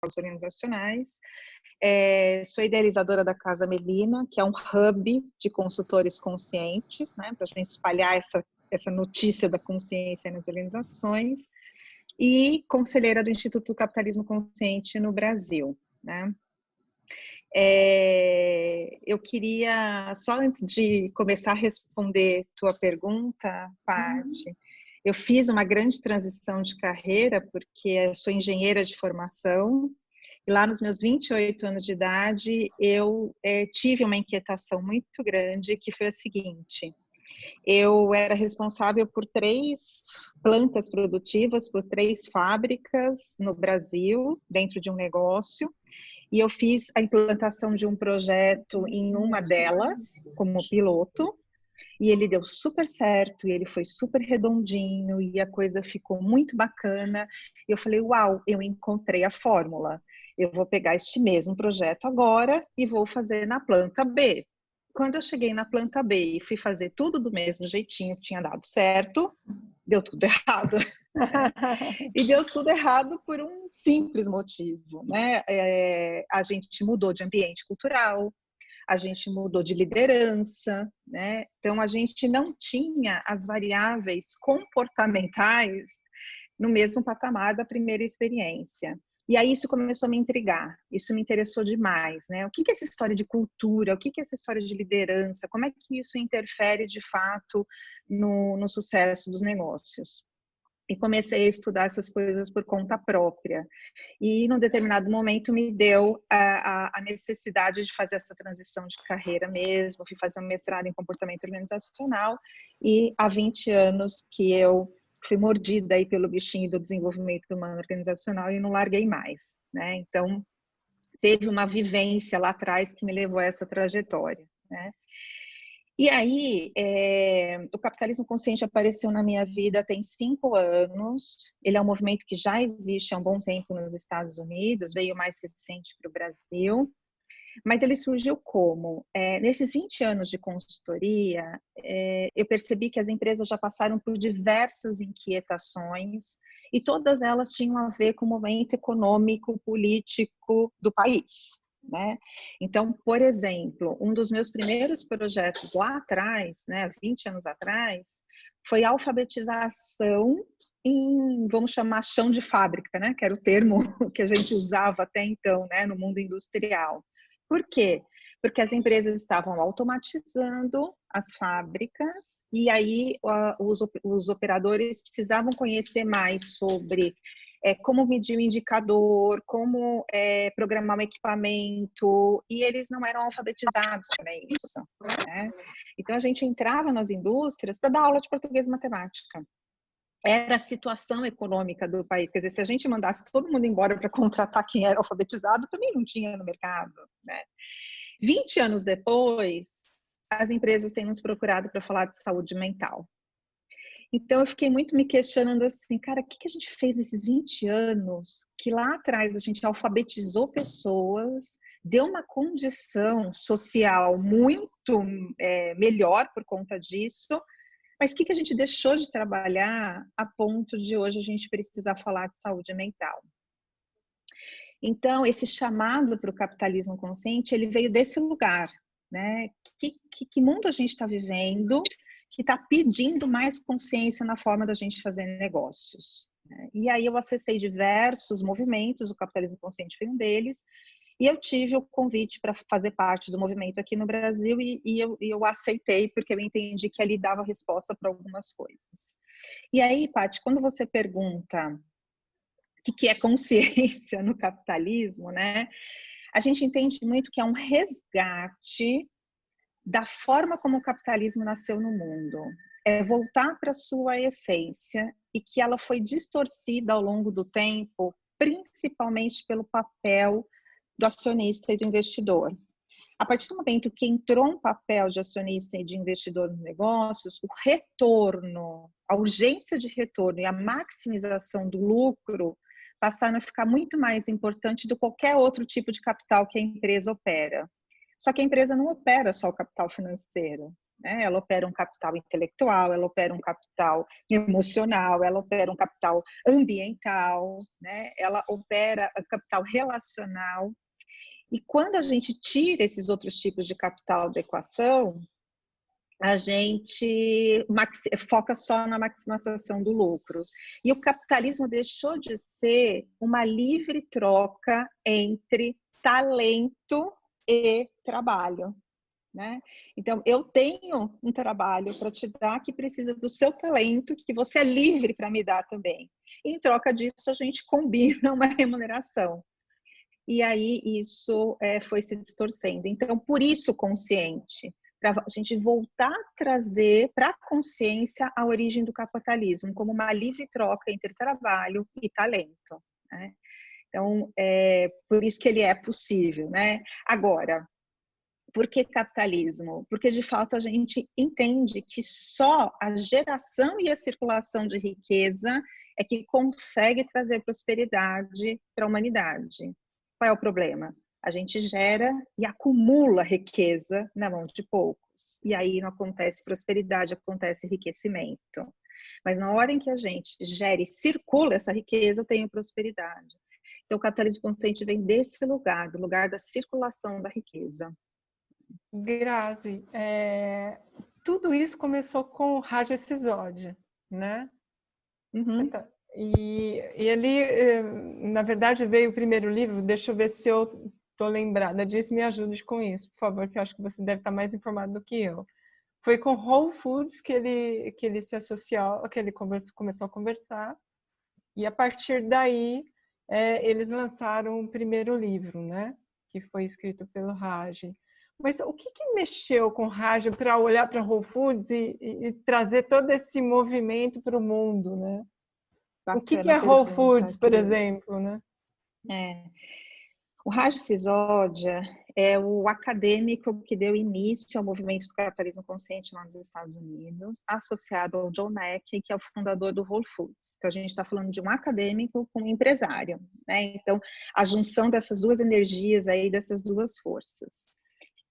organizacionais. Sou idealizadora da Casa Melina, que é um hub de consultores conscientes, né, para a gente espalhar essa notícia da consciência nas organizações, e conselheira do Instituto do Capitalismo Consciente no Brasil, né. Eu queria, só antes de começar a responder tua pergunta, Paty, eu fiz uma grande transição de carreira, porque eu sou engenheira de formação, e lá nos meus 28 anos de idade, eu tive uma inquietação muito grande, que foi a seguinte: eu era responsável por 3 plantas produtivas, por 3 fábricas no Brasil, dentro de um negócio, e eu fiz a implantação de um projeto em uma delas, como piloto, e ele deu super certo, e ele foi super redondinho, e a coisa ficou muito bacana. E eu falei, uau, eu encontrei a fórmula. Eu vou pegar este mesmo projeto agora e vou fazer na planta B. Quando eu cheguei na planta B e fui fazer tudo do mesmo jeitinho que tinha dado certo, deu tudo errado. E deu tudo errado por um simples motivo, né? A gente mudou de ambiente cultural, a gente mudou de liderança, né? Então a gente não tinha as variáveis comportamentais no mesmo patamar da primeira experiência. E aí isso começou a me intrigar, isso me interessou demais, né? O que é essa história de cultura, o que é essa história de liderança, como é que isso interfere de fato no sucesso dos negócios? E comecei a estudar essas coisas por conta própria. E, num determinado momento, me deu a necessidade de fazer essa transição de carreira mesmo. Fui fazer um mestrado em comportamento organizacional e há 20 anos que eu fui mordida aí pelo bichinho do desenvolvimento humano organizacional e não larguei mais, né? Então, teve uma vivência lá atrás que me levou a essa trajetória, né? E aí, o capitalismo consciente apareceu na minha vida tem 5 anos. Ele é um movimento que já existe há um bom tempo nos Estados Unidos, veio mais recente para o Brasil. Mas ele surgiu como? Nesses 20 anos de consultoria, eu percebi que as empresas já passaram por diversas inquietações e todas elas tinham a ver com o momento econômico, político do país, né? Então, por exemplo, um dos meus primeiros projetos lá atrás, né, 20 anos atrás, foi alfabetização em, vamos chamar, chão de fábrica, né, que era o termo que a gente usava até então, né, no mundo industrial. Por quê? Porque as empresas estavam automatizando as fábricas e aí os operadores precisavam conhecer mais sobre como medir o indicador, como programar um equipamento, e eles não eram alfabetizados para isso, né? Então, a gente entrava nas indústrias para dar aula de português e matemática. Era a situação econômica do país. Quer dizer, se a gente mandasse todo mundo embora para contratar quem era alfabetizado, também não tinha no mercado, né? 20 anos depois, as empresas têm nos procurado para falar de saúde mental. Então, eu fiquei muito me questionando assim, cara, o que a gente fez nesses 20 anos que lá atrás a gente alfabetizou pessoas, deu uma condição social muito melhor por conta disso, mas o que a gente deixou de trabalhar a ponto de hoje a gente precisar falar de saúde mental? Então, esse chamado para o capitalismo consciente, ele veio desse lugar, né? Que mundo a gente está vivendo que está pedindo mais consciência na forma da gente fazer negócios, né? E aí eu acessei diversos movimentos, o capitalismo consciente foi um deles, e eu tive o convite para fazer parte do movimento aqui no Brasil e eu aceitei, porque eu entendi que ali dava resposta para algumas coisas. E aí, Paty, quando você pergunta o que é consciência no capitalismo, né? A gente entende muito que é um resgate da forma como o capitalismo nasceu no mundo. É voltar para a sua essência e que ela foi distorcida ao longo do tempo, principalmente pelo papel do acionista e do investidor. A partir do momento que entrou um papel de acionista e de investidor nos negócios, o retorno, a urgência de retorno e a maximização do lucro passaram a ficar muito mais importante do que qualquer outro tipo de capital que a empresa opera. Só que a empresa não opera só o capital financeiro, né? Ela opera um capital intelectual, ela opera um capital emocional, ela opera um capital ambiental, né? Ela opera um capital relacional. E quando a gente tira esses outros tipos de capital da equação, a gente foca só na maximização do lucro. E o capitalismo deixou de ser uma livre troca entre talento e trabalho, né? Então, eu tenho um trabalho para te dar que precisa do seu talento, que você é livre para me dar também. E, em troca disso, a gente combina uma remuneração. E aí isso foi se distorcendo. Então, por isso, consciente, para a gente voltar a trazer para a consciência a origem do capitalismo, como uma livre troca entre trabalho e talento, né? Então, por isso que ele é possível, né? Agora, por que capitalismo? Porque, de fato, a gente entende que só a geração e a circulação de riqueza é que consegue trazer prosperidade para a humanidade. Qual é o problema? A gente gera e acumula riqueza na mão de poucos. E aí não acontece prosperidade, acontece enriquecimento. Mas na hora em que a gente gera e circula essa riqueza, eu tenho prosperidade. Então, o capitalismo consciente vem desse lugar, do lugar da circulação da riqueza. Grazi, tudo isso começou com Raja Sisódia, né? Uhum. E ele, na verdade, veio o primeiro livro, deixa eu ver se eu estou lembrada disso, me ajude com isso, por favor, que eu acho que você deve estar mais informado do que eu. Foi com Whole Foods que ele se associou, que ele começou a conversar, e a partir daí eles lançaram o primeiro livro, né? Que foi escrito pelo Raj. Mas o que mexeu com o Raj para olhar para Whole Foods e trazer todo esse movimento para o mundo, né? Bacana, o que é Whole Foods, por Cris. exemplo, né? O Raj Sisodia é o acadêmico que deu início ao movimento do capitalismo consciente lá nos Estados Unidos, associado ao John Mackey, que é o fundador do Whole Foods. Então, a gente está falando de um acadêmico com um empresário, né? Então, a junção dessas duas energias aí, dessas duas forças.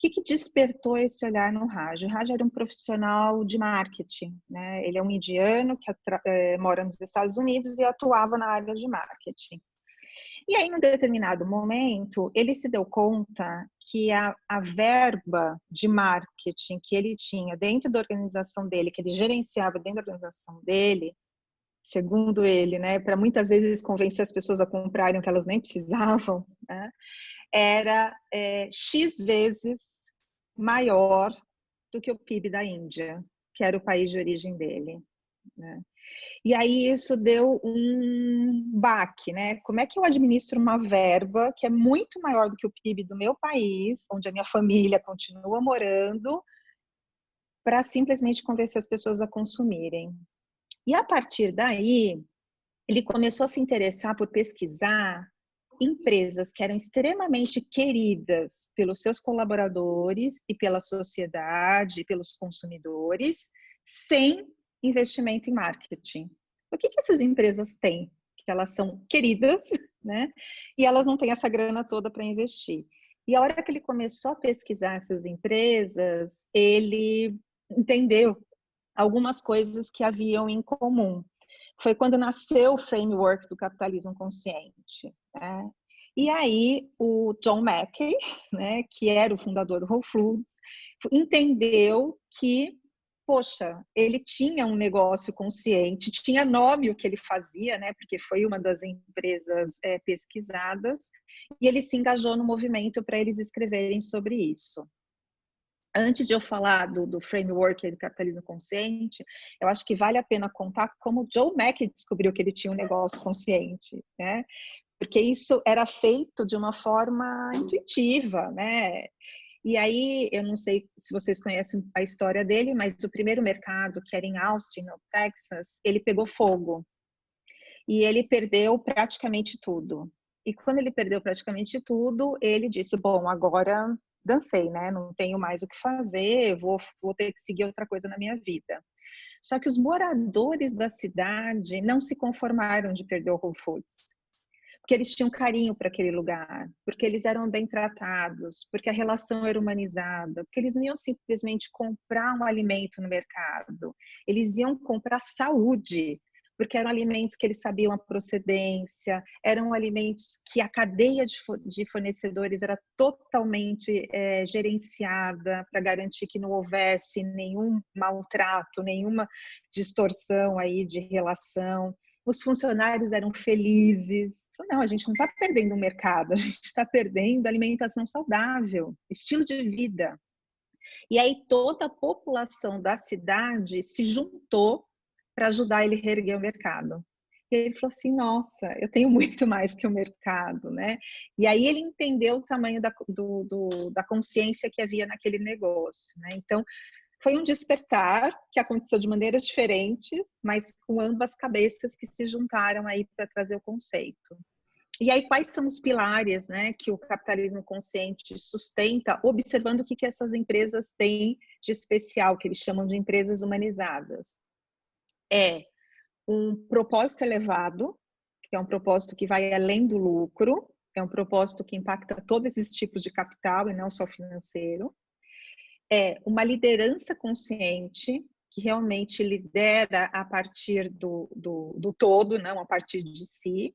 O que despertou esse olhar no Raj? O Raj era um profissional de marketing, né? Ele é um indiano que mora nos Estados Unidos e atuava na área de marketing. E aí, num determinado momento, ele se deu conta que a verba de marketing que ele tinha dentro da organização dele, que ele gerenciava dentro da organização dele, segundo ele, né, para muitas vezes convencer as pessoas a comprarem o que elas nem precisavam, né, era X vezes maior do que o PIB da Índia, que era o país de origem dele, né? E aí isso deu um baque, né? Como é que eu administro uma verba que é muito maior do que o PIB do meu país, onde a minha família continua morando, para simplesmente convencer as pessoas a consumirem? E a partir daí, ele começou a se interessar por pesquisar empresas que eram extremamente queridas pelos seus colaboradores e pela sociedade, pelos consumidores, sem investimento em marketing. O que essas empresas têm? Que elas são queridas, né? E elas não têm essa grana toda para investir. E a hora que ele começou a pesquisar essas empresas, ele entendeu algumas coisas que haviam em comum. Foi quando nasceu o framework do capitalismo consciente, né? E aí o John Mackey, né, que era o fundador do Whole Foods, entendeu que, poxa, ele tinha um negócio consciente, tinha nome o que ele fazia, né, porque foi uma das empresas pesquisadas, e ele se engajou no movimento para eles escreverem sobre isso. Antes de eu falar do framework do capitalismo consciente, eu acho que vale a pena contar como Joe Mackey descobriu que ele tinha um negócio consciente, né? Porque isso era feito de uma forma intuitiva, né? E aí, eu não sei se vocês conhecem a história dele, mas o primeiro mercado, que era em Austin, no Texas, ele pegou fogo. E ele perdeu praticamente tudo. E quando ele perdeu praticamente tudo, ele disse, bom, agora dancei, né? Não tenho mais o que fazer, vou ter que seguir outra coisa na minha vida. Só que os moradores da cidade não se conformaram de perder o Whole Foods. porque eles tinham carinho para aquele lugar, porque eles eram bem tratados, porque a relação era humanizada, porque eles não iam simplesmente comprar um alimento no mercado, eles iam comprar saúde, porque eram alimentos que eles sabiam a procedência, eram alimentos que a cadeia de fornecedores era totalmente gerenciada para garantir que não houvesse nenhum maltrato, nenhuma distorção aí de relação. Os funcionários eram felizes. Não, a gente não está perdendo o mercado, a gente está perdendo alimentação saudável, estilo de vida. E aí toda a população da cidade se juntou para ajudar ele a reerguer o mercado. E ele falou assim, nossa, eu tenho muito mais que o mercado, né? E aí ele entendeu o tamanho da consciência que havia naquele negócio, né? Então, foi um despertar que aconteceu de maneiras diferentes, mas com ambas cabeças que se juntaram aí para trazer o conceito. E aí, quais são os pilares, né, que o capitalismo consciente sustenta, observando o que essas empresas têm de especial, que eles chamam de empresas humanizadas? É um propósito elevado, que é um propósito que vai além do lucro, é um propósito que impacta todos esses tipos de capital e não só financeiro. É uma liderança consciente, que realmente lidera a partir do todo, não a partir de si.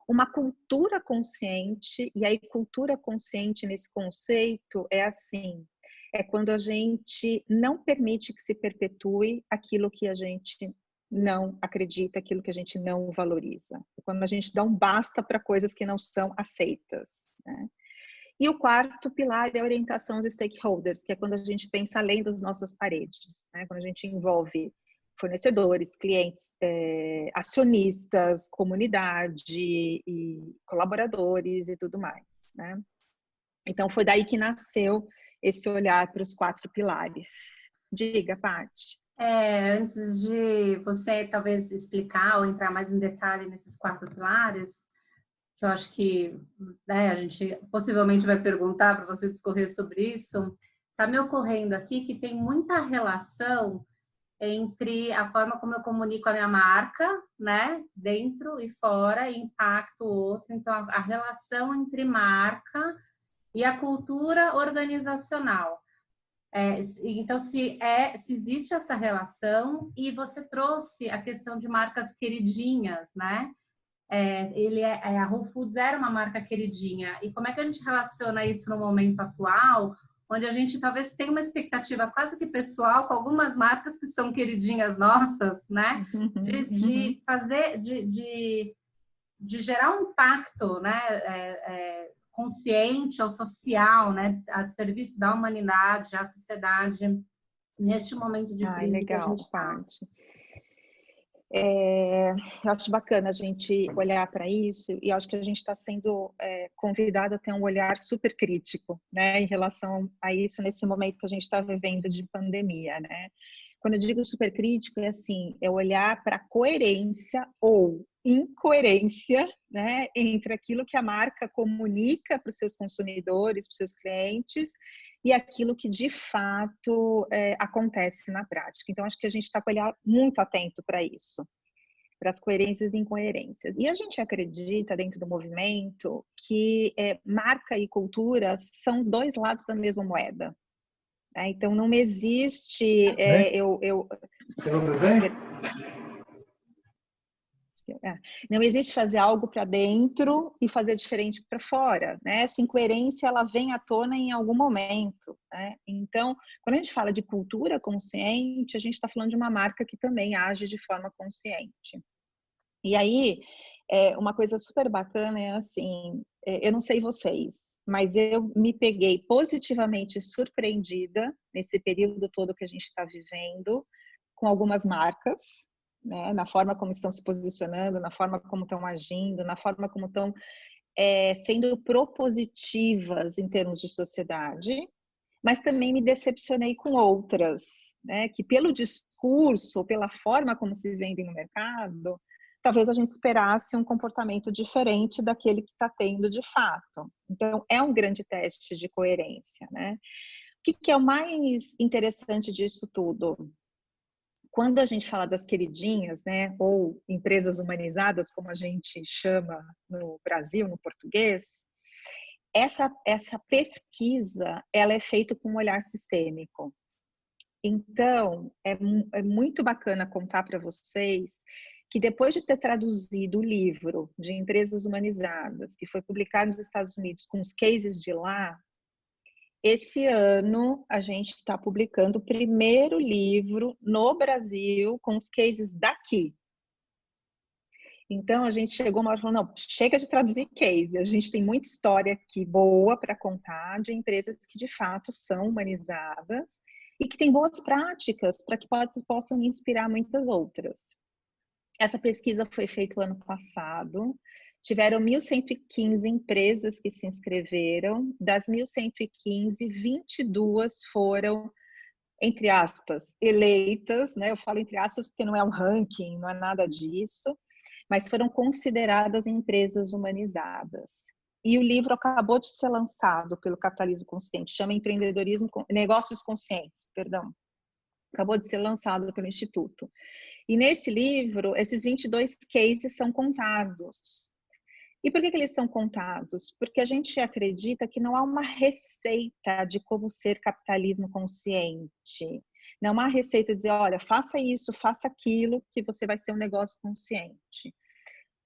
Uma cultura consciente, e aí cultura consciente nesse conceito é assim, é quando a gente não permite que se perpetue aquilo que a gente não acredita, aquilo que a gente não valoriza. Quando a gente dá um basta para coisas que não são aceitas, né? E o quarto pilar é a orientação aos stakeholders, que é quando a gente pensa além das nossas paredes, né? Quando a gente envolve fornecedores, clientes, acionistas, comunidade e colaboradores e tudo mais, né? Então foi daí que nasceu esse olhar para os 4 pilares. Diga, Paty. Antes de você talvez explicar ou entrar mais em detalhe nesses 4 pilares, que eu acho que, né, a gente possivelmente vai perguntar para você discorrer sobre isso, está me ocorrendo aqui que tem muita relação entre a forma como eu comunico a minha marca, né, dentro e fora, e impacto o outro. Então, a relação entre marca e a cultura organizacional. Então, se existe essa relação, e você trouxe a questão de marcas queridinhas, né? A Whole Foods era uma marca queridinha. E como é que a gente relaciona isso no momento atual, onde a gente talvez tenha uma expectativa quase que pessoal com algumas marcas que são queridinhas nossas, né? De fazer, de gerar um impacto, né? Consciente ou social, né? A serviço da humanidade, à sociedade, neste momento de crise legal, que a gente está. Eu acho bacana a gente olhar para isso, e acho que a gente está sendo convidado a ter um olhar super crítico, né, em relação a isso nesse momento que a gente está vivendo de pandemia, né? Quando eu digo super crítico, é assim, é olhar para a coerência ou incoerência, né, entre aquilo que a marca comunica para os seus consumidores, para os seus clientes, e aquilo que de fato acontece na prática. Então, acho que a gente está com o olhar muito atento para isso, para as coerências e incoerências. E a gente acredita, dentro do movimento, que marca e cultura são 2 lados da mesma moeda. Né? Então, não existe... Não existe fazer algo para dentro e fazer diferente para fora, né? Essa incoerência, ela vem à tona em algum momento, né? Então, quando a gente fala de cultura consciente, a gente está falando de uma marca que também age de forma consciente. E aí, uma coisa super bacana é assim, eu não sei vocês, mas eu me peguei positivamente surpreendida nesse período todo que a gente está vivendo com algumas marcas, né, na forma como estão se posicionando, na forma como estão agindo, na forma como estão sendo propositivas em termos de sociedade, mas também me decepcionei com outras, né, que pelo discurso, pela forma como se vendem no mercado, talvez a gente esperasse um comportamento diferente daquele que está tendo de fato. Então, é um grande teste de coerência, né? O que é o mais interessante disso tudo? quando a gente fala das queridinhas, né, ou empresas humanizadas, como a gente chama no Brasil, no português, essa pesquisa, ela é feita com um olhar sistêmico. Então, é muito bacana contar para vocês que depois de ter traduzido o livro de Empresas Humanizadas, que foi publicado nos Estados Unidos com os cases de lá, esse ano a gente está publicando o primeiro livro no Brasil com os cases daqui. Então, a gente chegou uma hora e falou, não, chega de traduzir case, a gente tem muita história aqui boa para contar de empresas que de fato são humanizadas e que têm boas práticas para que possam inspirar muitas outras. Essa pesquisa foi feita o ano passado, tiveram 1.115 empresas que se inscreveram, das 1.115, 22 foram, entre aspas, eleitas, né? Eu falo entre aspas porque não é um ranking, não é nada disso, mas foram consideradas empresas humanizadas. E o livro acabou de ser lançado pelo Capitalismo Consciente, chama Negócios Conscientes, perdão. Acabou de ser lançado pelo Instituto. E nesse livro, esses 22 cases são contados. E por que eles são contados? Porque a gente acredita que não há uma receita de como ser capitalismo consciente. Não há uma receita de dizer, olha, faça isso, faça aquilo, que você vai ser um negócio consciente.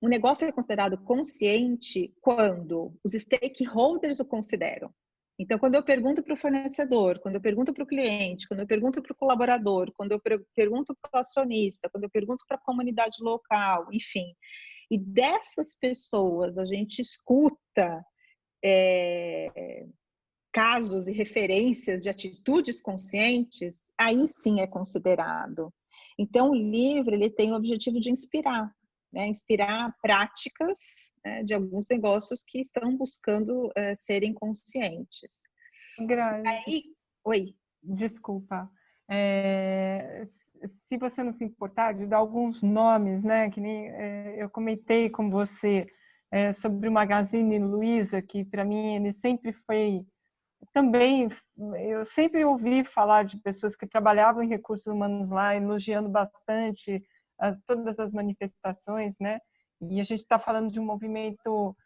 Um negócio é considerado consciente quando os stakeholders o consideram. Então, quando eu pergunto para o fornecedor, quando eu pergunto para o cliente, quando eu pergunto para o colaborador, quando eu pergunto para o acionista, quando eu pergunto para a comunidade local, enfim. E dessas pessoas a gente escuta casos e referências de atitudes conscientes, aí sim é considerado. Então, o livro ele tem o objetivo de inspirar. Né, inspirar práticas, né, de alguns negócios que estão buscando serem conscientes. Grazi, Aí, oi. Desculpa. Se você não se importar de dar alguns nomes, né, que nem eu comentei com você sobre o Magazine Luiza, que para mim ele sempre foi também, eu sempre ouvi falar de pessoas que trabalhavam em recursos humanos lá, elogiando bastante todas as manifestações, né? E a gente está falando de um movimento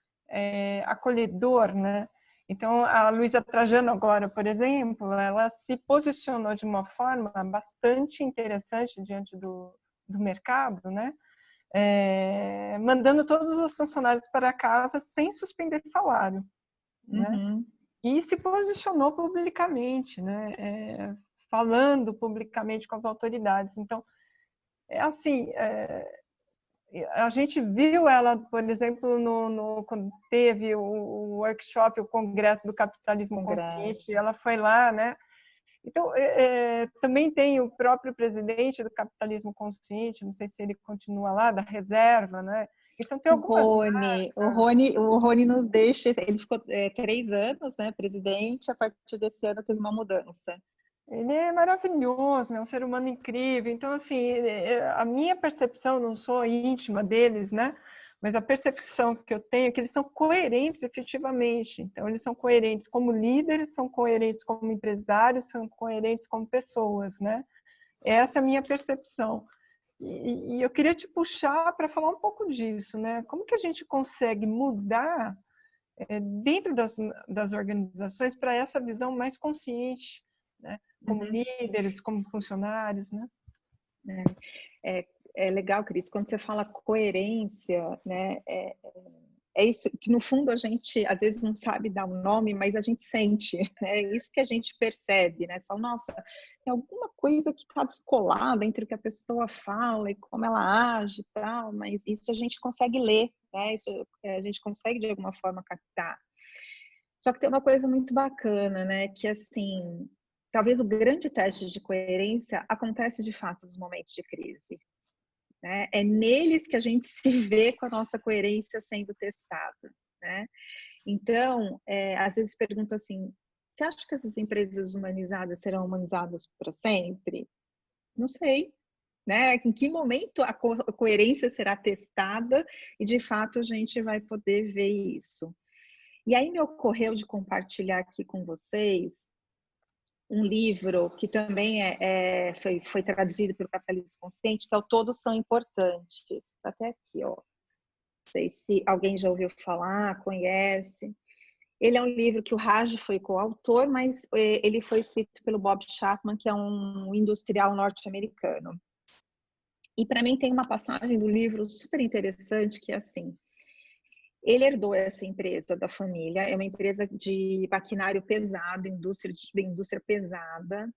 acolhedor, né? Então, a Luiza Trajano agora, por exemplo, ela se posicionou de uma forma bastante interessante diante do mercado, né? Mandando todos os funcionários para casa sem suspender salário, né? Uhum. E se posicionou publicamente, né? Falando publicamente com as autoridades. Então, assim, a gente viu ela, por exemplo, quando teve o workshop, o Congresso do Capitalismo Consciente, ela foi lá, né? Então, também tem o próprio presidente do Capitalismo Consciente, não sei se ele continua lá, da reserva, né? Então, tem algumas o Rony nos deixa, ele ficou 3 anos, né, presidente, a partir desse ano teve uma mudança. Ele é maravilhoso, é um ser humano incrível. Então, assim, a minha percepção, não sou íntima deles, né? Mas a percepção que eu tenho é que eles são coerentes efetivamente. Então, eles são coerentes como líderes, são coerentes como empresários, são coerentes como pessoas, né? Essa é a minha percepção. E eu queria te puxar para falar um pouco disso, né? Como que a gente consegue mudar dentro das organizações para essa visão mais consciente, né? Como líderes, como funcionários, né? É legal, Cris, quando você fala coerência, né? É isso que no fundo a gente às vezes não sabe dar um nome, mas a gente sente, né? É isso que a gente percebe, né? Só, nossa, tem alguma coisa que está descolada entre o que a pessoa fala e como ela age e tal, mas isso a gente consegue ler, né? Isso a gente consegue de alguma forma captar. Só que tem uma coisa muito bacana, né? Que assim, talvez o grande teste de coerência acontece de fato nos momentos de crise. Né? É neles que a gente se vê com a nossa coerência sendo testada. Né? Então, às vezes pergunto assim, você acha que essas empresas humanizadas serão humanizadas para sempre? Não sei. Né? Em que momento a coerência será testada e, de fato, a gente vai poder ver isso. E aí me ocorreu de compartilhar aqui com vocês um livro que também foi traduzido pelo Capitalismo Consciente, que é o Todos São Importantes. Até aqui, ó. Não sei se alguém já ouviu falar, conhece. Ele é um livro que o Raj foi coautor, mas ele foi escrito pelo Bob Chapman, que é um industrial norte-americano. E para mim tem uma passagem do livro super interessante, que é assim: ele herdou essa empresa da família, é uma empresa de maquinário pesado, indústria pesada,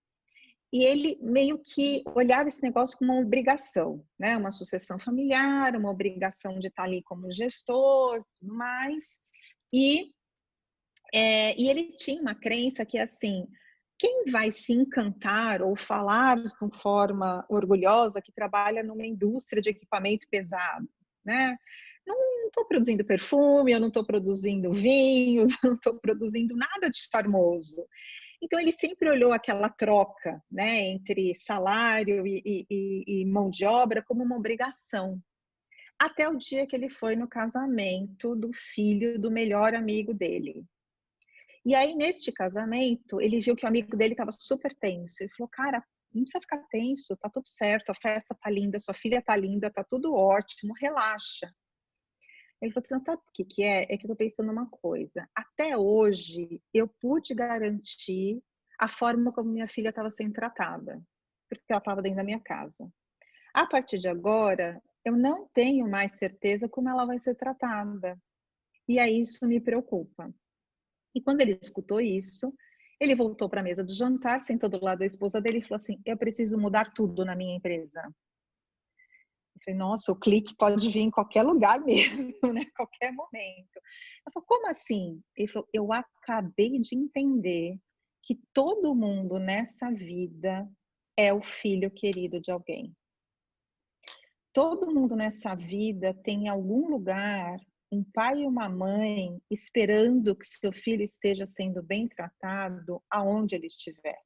e ele meio que olhava esse negócio como uma obrigação, né? Uma sucessão familiar, uma obrigação de estar ali como gestor, tudo mais. E ele tinha uma crença que, assim, quem vai se encantar ou falar com forma orgulhosa que trabalha numa indústria de equipamento pesado, né? Não estou produzindo perfume, eu não estou produzindo vinhos, eu não estou produzindo nada de charmoso. Então, ele sempre olhou aquela troca, né, entre salário e mão de obra como uma obrigação. Até o dia que ele foi no casamento do filho do melhor amigo dele. E aí, neste casamento, ele viu que o amigo dele estava super tenso. Ele falou, cara, não precisa ficar tenso, tá tudo certo, a festa tá linda, sua filha tá linda, tá tudo ótimo, relaxa. Ele falou assim, sabe o que é? É que eu tô pensando numa coisa. Até hoje, eu pude garantir a forma como minha filha estava sendo tratada, porque ela estava dentro da minha casa. A partir de agora, eu não tenho mais certeza como ela vai ser tratada. E aí isso me preocupa. E quando ele escutou isso, ele voltou para a mesa do jantar, sentou do lado da esposa dele e falou assim, eu preciso mudar tudo na minha empresa. Eu falei, nossa, o clique pode vir em qualquer lugar mesmo, né? Qualquer momento. Ela falou, como assim? Ele falou, eu acabei de entender que todo mundo nessa vida é o filho querido de alguém. Todo mundo nessa vida tem em algum lugar um pai e uma mãe esperando que seu filho esteja sendo bem tratado aonde ele estiver.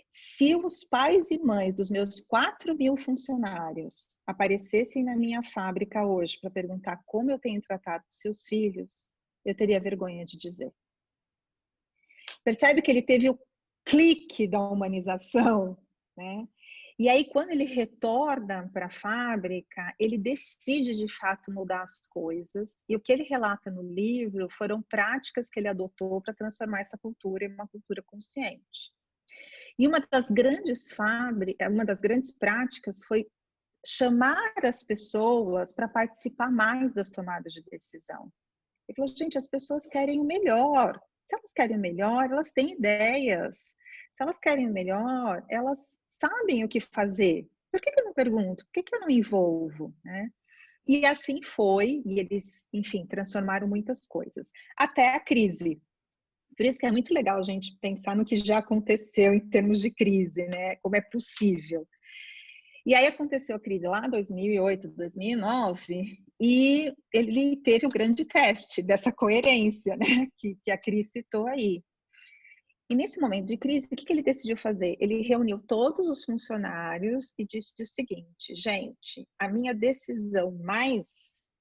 Se os pais e mães dos meus 4.000 funcionários aparecessem na minha fábrica hoje para perguntar como eu tenho tratado seus filhos, eu teria vergonha de dizer. Percebe que ele teve o clique da humanização, né? E aí, quando ele retorna para a fábrica, ele decide de fato mudar as coisas. E o que ele relata no livro foram práticas que ele adotou para transformar essa cultura em uma cultura consciente. E uma das grandes práticas foi chamar as pessoas para participar mais das tomadas de decisão. Ele falou, gente, as pessoas querem o melhor. Se elas querem o melhor, elas têm ideias. Se elas querem o melhor, elas sabem o que fazer. Por que eu não pergunto? Por que eu não envolvo? Né? E assim foi, e eles, enfim, transformaram muitas coisas. Até a crise. Por isso que é muito legal a gente pensar no que já aconteceu em termos de crise, né? Como é possível. E aí aconteceu a crise lá em 2008, 2009, e ele teve o grande teste dessa coerência, né? Que a Cris citou aí. E nesse momento de crise, o que ele decidiu fazer? Ele reuniu todos os funcionários e disse o seguinte, gente, a minha decisão mais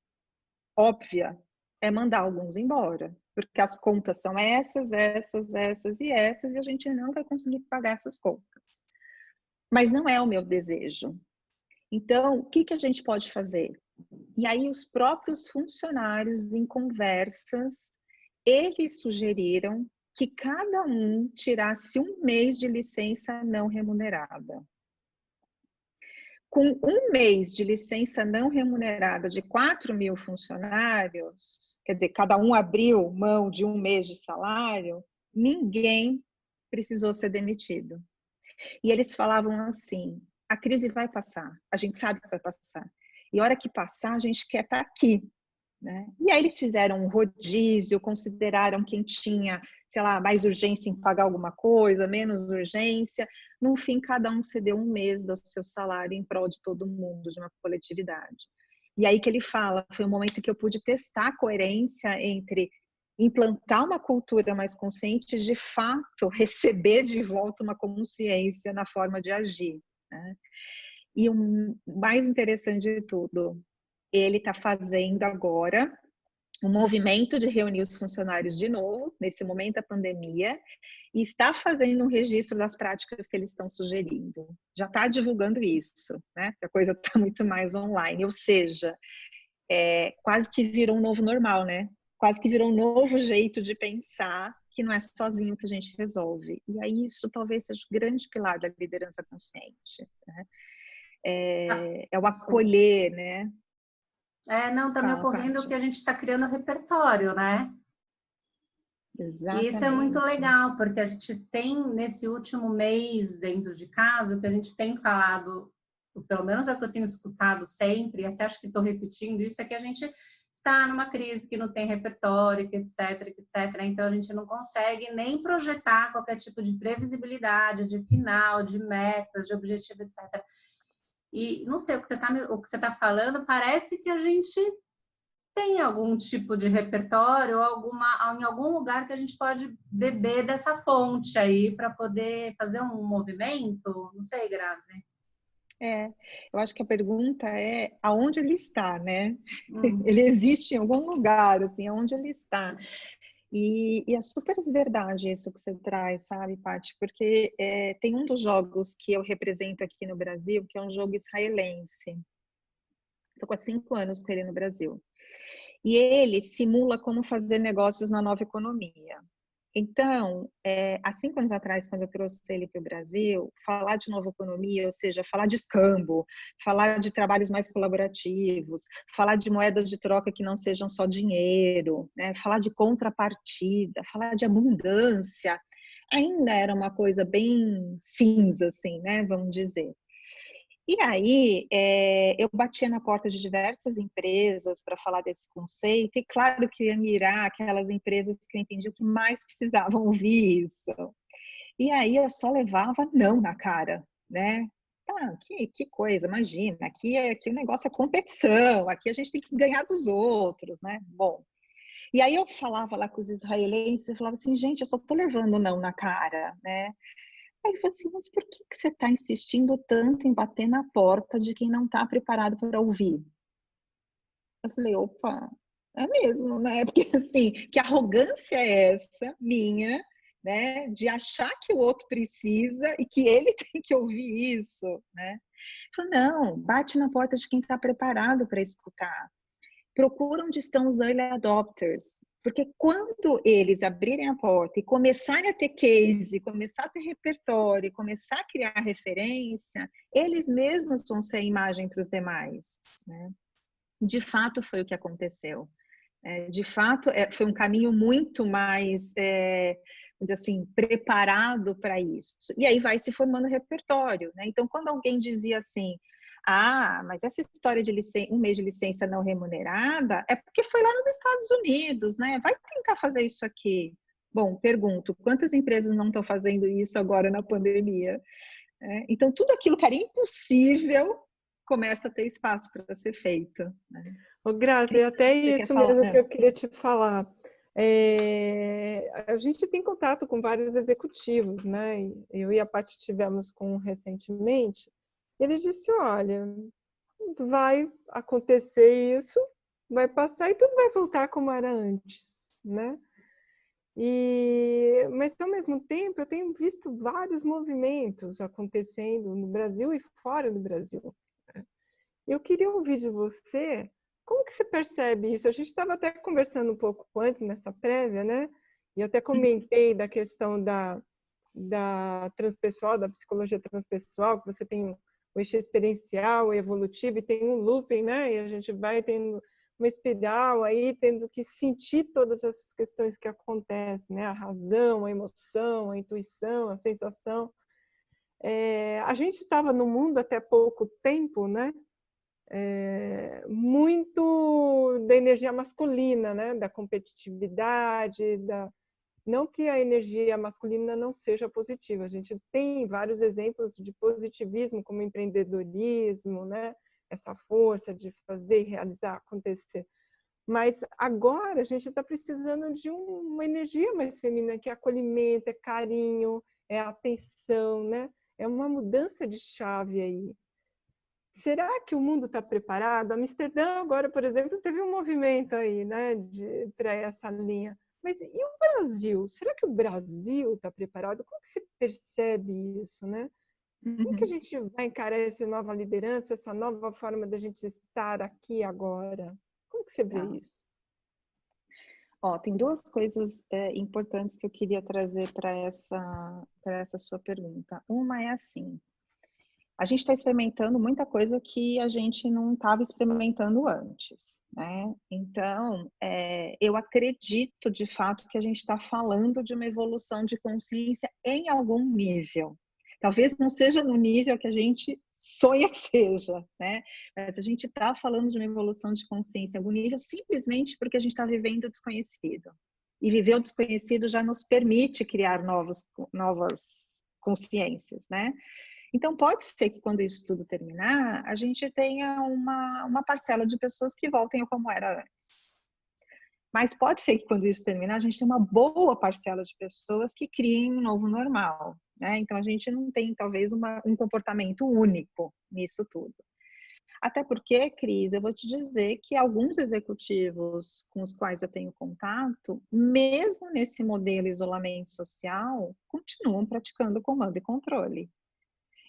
óbvia é mandar alguns embora, porque as contas são essas e a gente não vai conseguir pagar essas contas. Mas não é o meu desejo. Então, o que a gente pode fazer? E aí os próprios funcionários, em conversas, eles sugeriram que cada um tirasse 1 mês de licença não remunerada. Com 1 mês de licença não remunerada de 4.000 funcionários, quer dizer, cada um abriu mão de 1 mês de salário, ninguém precisou ser demitido. E eles falavam assim, a crise vai passar, a gente sabe que vai passar. E a hora que passar, a gente quer estar aqui. Né? E aí eles fizeram um rodízio, consideraram quem tinha, sei lá, mais urgência em pagar alguma coisa, menos urgência. No fim, cada um cedeu 1 mês do seu salário em prol de todo mundo, de uma coletividade. E aí que ele fala, foi um momento que eu pude testar a coerência entre implantar uma cultura mais consciente e, de fato, receber de volta uma consciência na forma de agir. Né? E o mais interessante de tudo, ele está fazendo agora um movimento de reunir os funcionários de novo, nesse momento da pandemia, e está fazendo um registro das práticas que eles estão sugerindo. Já está divulgando isso, né? A coisa está muito mais online, ou seja, quase que virou um novo normal, né? Quase que virou um novo jeito de pensar que não é sozinho que a gente resolve. E aí isso talvez seja o grande pilar da liderança consciente, né? É o acolher, né? Não, está me ocorrendo que a gente está criando repertório, né? Exatamente. E isso é muito legal, porque a gente tem, nesse último mês dentro de casa, o que a gente tem falado, pelo menos é o que eu tenho escutado sempre, e até acho que estou repetindo isso, é que a gente está numa crise que não tem repertório, que etc, que etc. Então, a gente não consegue nem projetar qualquer tipo de previsibilidade, de final, de metas, de objetivo, etc. E não sei, o que você tá falando, parece que a gente tem algum tipo de repertório, em algum lugar que a gente pode beber dessa fonte aí para poder fazer um movimento? Não sei, Grazi. Eu acho que a pergunta é aonde ele está, né? Ele existe em algum lugar, assim, aonde ele está. E é super verdade isso que você traz, sabe, Paty? Porque tem um dos jogos que eu represento aqui no Brasil, que é um jogo israelense. Estou há 5 anos com ele no Brasil. E ele simula como fazer negócios na nova economia. Então, há 5 anos atrás, quando eu trouxe ele para o Brasil, falar de nova economia, ou seja, falar de escambo, falar de trabalhos mais colaborativos, falar de moedas de troca que não sejam só dinheiro, né? Falar de contrapartida, falar de abundância, ainda era uma coisa bem cinza, assim, né? Vamos dizer. E aí, eu batia na porta de diversas empresas para falar desse conceito, e claro que eu ia mirar aquelas empresas que eu entendia que mais precisavam ouvir isso. E aí eu só levava não na cara, né? Que coisa, imagina, aqui o negócio é competição, aqui a gente tem que ganhar dos outros, né? Bom, e aí eu falava lá com os israelenses, eu falava assim, gente, eu só tô levando não na cara, né? Aí ele falou assim, mas por que você está insistindo tanto em bater na porta de quem não está preparado para ouvir? Eu falei, opa, é mesmo, né? Porque assim, que arrogância é essa minha, né? De achar que o outro precisa e que ele tem que ouvir isso, né? Ele falou, não, bate na porta de quem está preparado para escutar. Procura onde estão os early adopters, porque quando eles abrirem a porta e começarem a ter case, começar a ter repertório, começar a criar referência, eles mesmos vão ser a imagem para os demais, né? De fato foi o que aconteceu. De fato, foi um caminho muito mais, vamos dizer assim, preparado para isso. E aí vai se formando repertório, né? Então, quando alguém dizia assim, mas essa história de um mês de licença não remunerada é porque foi lá nos Estados Unidos, né? Vai tentar fazer isso aqui. Bom, pergunto, quantas empresas não estão fazendo isso agora na pandemia? Então, tudo aquilo que era impossível começa a ter espaço para ser feito, né? Ô, Grazi, até isso mesmo que eu queria te falar. A gente tem contato com vários executivos, né? Eu e a Paty tivemos com um recentemente. Ele disse, olha, vai acontecer isso, vai passar e tudo vai voltar como era antes, né? Mas, ao mesmo tempo, eu tenho visto vários movimentos acontecendo no Brasil e fora do Brasil. Eu queria ouvir de você, como que você percebe isso? A gente estava até conversando um pouco antes, nessa prévia, né? E eu até comentei da questão da transpessoal, da psicologia transpessoal, que você tem o eixo experiencial, evolutivo, e tem um looping, né? E a gente vai tendo uma espiral aí, tendo que sentir todas essas questões que acontecem, né? A razão, a emoção, a intuição, a sensação. A gente estava no mundo até pouco tempo, né? Muito da energia masculina, né? Da competitividade, não que a energia masculina não seja positiva, a gente tem vários exemplos de positivismo, como empreendedorismo, né? Essa força de fazer e realizar acontecer. Mas agora a gente está precisando de uma energia mais feminina, que é acolhimento, é carinho, é atenção, né? É uma mudança de chave aí. será que o mundo está preparado? Amsterdã agora, por exemplo, teve um movimento aí, né, para essa linha. Mas e o Brasil? Será que o Brasil está preparado? Como que você percebe isso, né? Como que a gente vai encarar essa nova liderança, essa nova forma da gente estar aqui agora? Como que você vê isso? Ó, tem duas coisas importantes que eu queria trazer para essa sua pergunta. Uma é assim, a gente está experimentando muita coisa que a gente não estava experimentando antes, né? Então, eu acredito de fato que a gente está falando de uma evolução de consciência em algum nível. Talvez não seja no nível que a gente sonha que seja, né? Mas a gente está falando de uma evolução de consciência em algum nível simplesmente porque a gente está vivendo o desconhecido. E viver o desconhecido já nos permite criar novas consciências, né? Então, pode ser que quando isso tudo terminar, a gente tenha uma parcela de pessoas que voltem a como era antes. Mas pode ser que quando isso terminar, a gente tenha uma boa parcela de pessoas que criem um novo normal, né? Então, a gente não tem, talvez, um comportamento único nisso tudo. Até porque, Cris, eu vou te dizer que alguns executivos com os quais eu tenho contato, mesmo nesse modelo de isolamento social, continuam praticando comando e controle.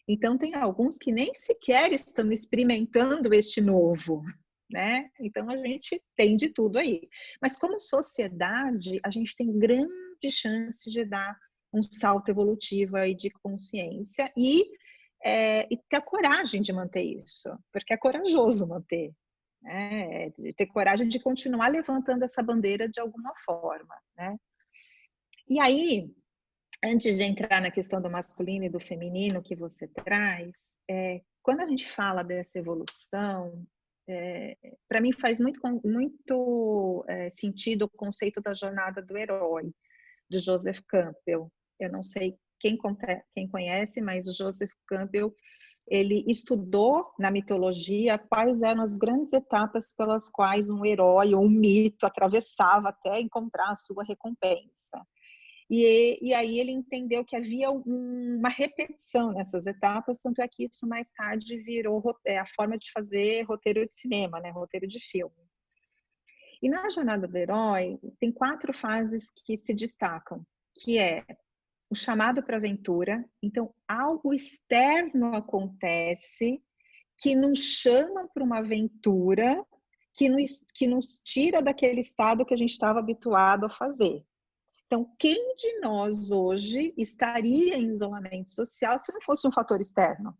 Então, tem alguns que nem sequer estão experimentando este novo, né? Então, a gente tem de tudo aí. Mas, como sociedade, a gente tem grande chance de dar um salto evolutivo aí de consciência e ter a coragem de manter isso, porque é corajoso manter, né? Ter coragem de continuar levantando essa bandeira de alguma forma, né? E aí, antes de entrar na questão do masculino e do feminino que você traz, quando a gente fala dessa evolução, para mim faz muito sentido o conceito da jornada do herói, de Joseph Campbell. Eu não sei quem conhece, mas o Joseph Campbell, ele estudou na mitologia quais eram as grandes etapas pelas quais um herói ou um mito atravessava até encontrar a sua recompensa. E aí ele entendeu que havia uma repetição nessas etapas, tanto é que isso mais tarde virou a forma de fazer roteiro de cinema, né? Roteiro de filme. E na jornada do herói, tem 4 fases que se destacam, que é o chamado para a aventura. Então, algo externo acontece que nos chama para uma aventura, que nos tira daquele estado que a gente estava habituado a fazer. Então, quem de nós hoje estaria em isolamento social se não fosse um fator externo?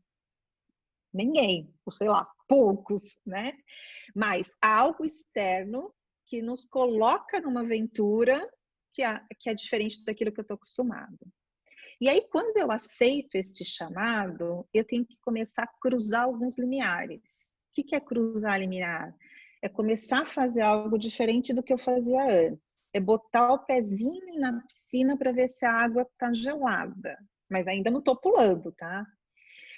Ninguém, ou sei lá, poucos, né? Mas algo externo que nos coloca numa aventura que é diferente daquilo que eu estou acostumado. E aí, quando eu aceito esse chamado, eu tenho que começar a cruzar alguns limiares. O que é cruzar limiar? É começar a fazer algo diferente do que eu fazia antes. É botar o pezinho na piscina para ver se a água está gelada. Mas ainda não estou pulando, tá?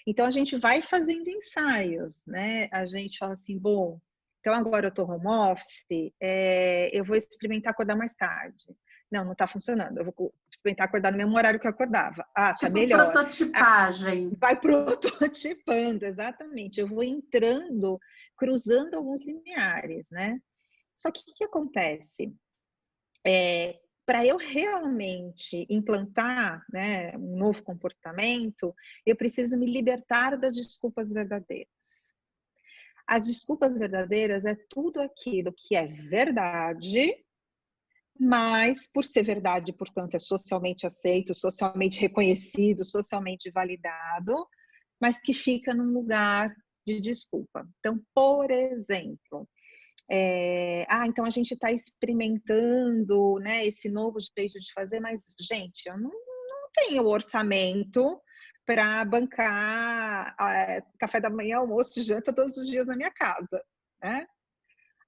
Então, a gente vai fazendo ensaios, né? A gente fala assim, bom, então agora eu estou home office, eu vou experimentar acordar mais tarde. Não está funcionando. Eu vou experimentar acordar no mesmo horário que eu acordava. Ah, tá melhor. Prototipagem. Vai prototipando, exatamente. Eu vou entrando, cruzando alguns limiares, né? Só que o que acontece? Para eu realmente implantar, né, um novo comportamento, eu preciso me libertar das desculpas verdadeiras. As desculpas verdadeiras é tudo aquilo que é verdade, mas por ser verdade, portanto, é socialmente aceito, socialmente reconhecido, socialmente validado, mas que fica num lugar de desculpa. Então, por exemplo, então a gente está experimentando, né, esse novo jeito de fazer, mas, gente, eu não tenho orçamento para bancar café da manhã, almoço e janta todos os dias na minha casa, né?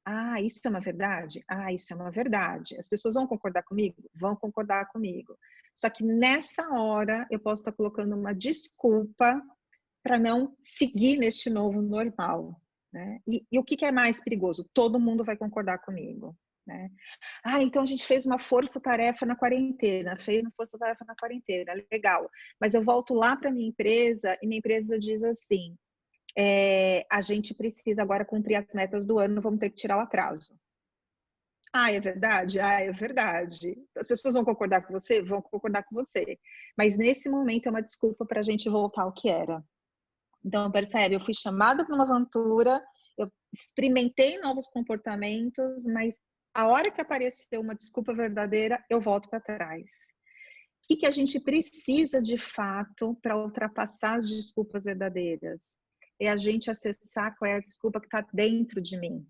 Ah, isso é uma verdade? Ah, isso é uma verdade. As pessoas vão concordar comigo? Vão concordar comigo. Só que nessa hora eu posso estar colocando uma desculpa para não seguir neste novo normal, né? E o que é mais perigoso? Todo mundo vai concordar comigo, né? Ah, então a gente fez uma força-tarefa na quarentena, legal. Mas eu volto lá para minha empresa e minha empresa diz assim, a gente precisa agora cumprir as metas do ano, vamos ter que tirar o atraso. Ah, é verdade? Ah, é verdade. As pessoas vão concordar com você? Vão concordar com você. Mas nesse momento é uma desculpa para a gente voltar ao que era. Então, percebe? Eu fui chamada para uma aventura, eu experimentei novos comportamentos, mas a hora que apareceu uma desculpa verdadeira, eu volto para trás. O que a gente precisa de fato para ultrapassar as desculpas verdadeiras? É a gente acessar qual é a desculpa que está dentro de mim.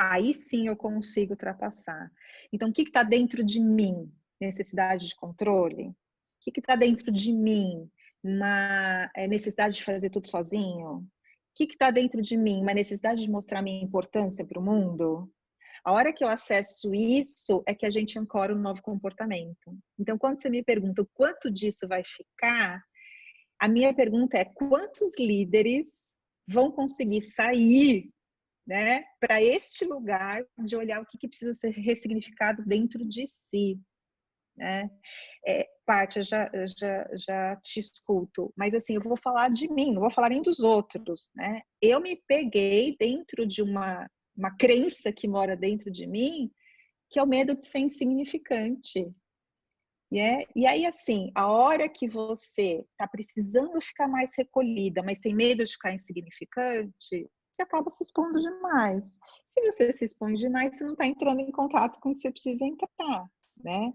Aí sim eu consigo ultrapassar. Então, o que está dentro de mim? Necessidade de controle? O que está dentro de mim? Uma necessidade de fazer tudo sozinho? O que está dentro de mim? Uma necessidade de mostrar minha importância para o mundo? A hora que eu acesso isso é que a gente ancora um novo comportamento. Então, quando você me pergunta o quanto disso vai ficar, a minha pergunta é quantos líderes vão conseguir sair, né, para este lugar de olhar o que precisa ser ressignificado dentro de si, né? Paty, eu já te escuto, mas assim, eu vou falar de mim, não vou falar nem dos outros, né? Eu me peguei dentro de uma crença que mora dentro de mim, que é o medo de ser insignificante. E aí, assim, a hora que você está precisando ficar mais recolhida, mas tem medo de ficar insignificante, você acaba se expondo demais. Se você se expõe demais, você não está entrando em contato com o que você precisa entrar, né?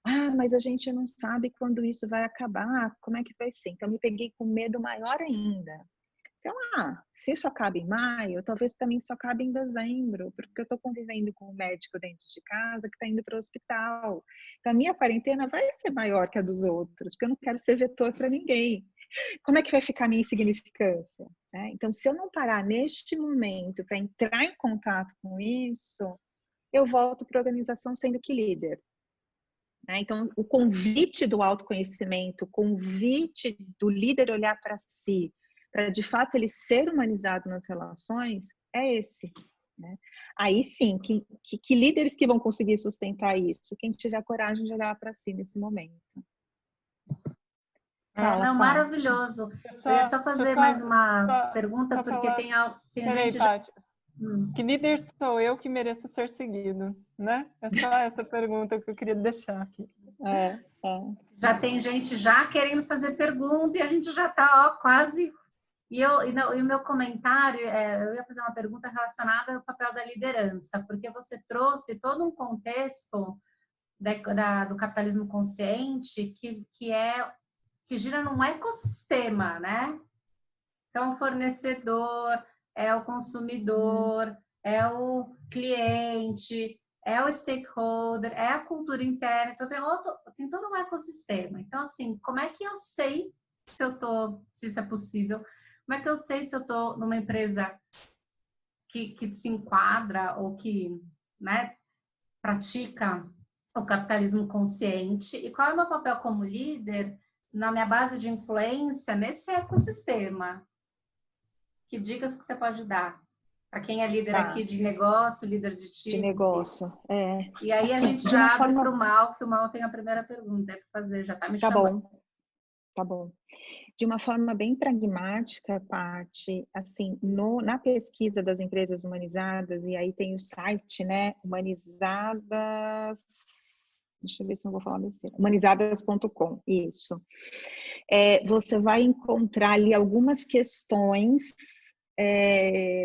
Ah, mas a gente não sabe quando isso vai acabar, como é que vai ser? Então, eu me peguei com medo maior ainda. Sei lá, se isso acaba em maio, talvez para mim isso acabe em dezembro, porque eu estou convivendo com um médico dentro de casa que está indo para o hospital. Então, a minha quarentena vai ser maior que a dos outros, porque eu não quero ser vetor para ninguém. Como é que vai ficar a minha insignificância? Então, se eu não parar neste momento para entrar em contato com isso, eu volto para a organização sendo que líder. Então, o convite do autoconhecimento, o convite do líder olhar para si, para de fato ele ser humanizado nas relações, é esse. Né? Aí sim, que líderes que vão conseguir sustentar isso? Quem tiver coragem de olhar para si nesse momento. Não, maravilhoso. Eu ia só fazer mais uma pergunta, porque tem gente... Paty. Que líder sou eu que mereço ser seguido, né? É só essa pergunta que eu queria deixar aqui. Já tem gente já querendo fazer pergunta e a gente já está quase... E o meu comentário, eu ia fazer uma pergunta relacionada ao papel da liderança, porque você trouxe todo um contexto do capitalismo consciente que gira num ecossistema, né? Então, o fornecedor, é o consumidor, é o cliente, é o stakeholder, é a cultura interna, então tem todo um ecossistema. Então, assim, como é que eu sei se isso é possível? Como é que eu sei se eu estou numa empresa que se enquadra ou que, né, pratica o capitalismo consciente? E qual é o meu papel como líder na minha base de influência nesse ecossistema? Que dicas que você pode dar para quem é líder aqui de negócio, líder de time? De negócio, E aí assim, a gente já abre para o Mal, que o Mal tem a primeira pergunta para fazer, já está me chamando. Tá bom. De uma forma bem pragmática, Paty, assim, na pesquisa das empresas humanizadas, e aí tem o site, né, humanizadas, deixa eu ver se eu vou falar besteira, humanizadas.com, isso. Você vai encontrar ali algumas questões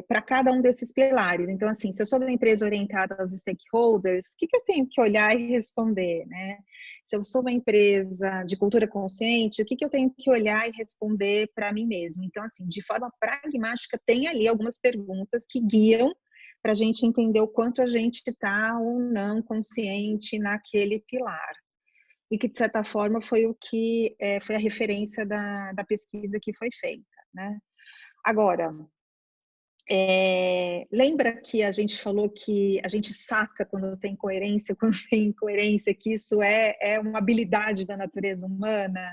para cada um desses pilares. Então, assim, se eu sou uma empresa orientada aos stakeholders, o que eu tenho que olhar e responder, né? Se eu sou uma empresa de cultura consciente, o que eu tenho que olhar e responder para mim mesma? Então, assim, de forma pragmática, tem ali algumas perguntas que guiam para a gente entender o quanto a gente está ou não consciente naquele pilar. E que, de certa forma, foi foi a referência da pesquisa que foi feita, né? Agora, lembra que a gente falou que a gente saca quando tem coerência, quando tem incoerência, que isso é uma habilidade da natureza humana?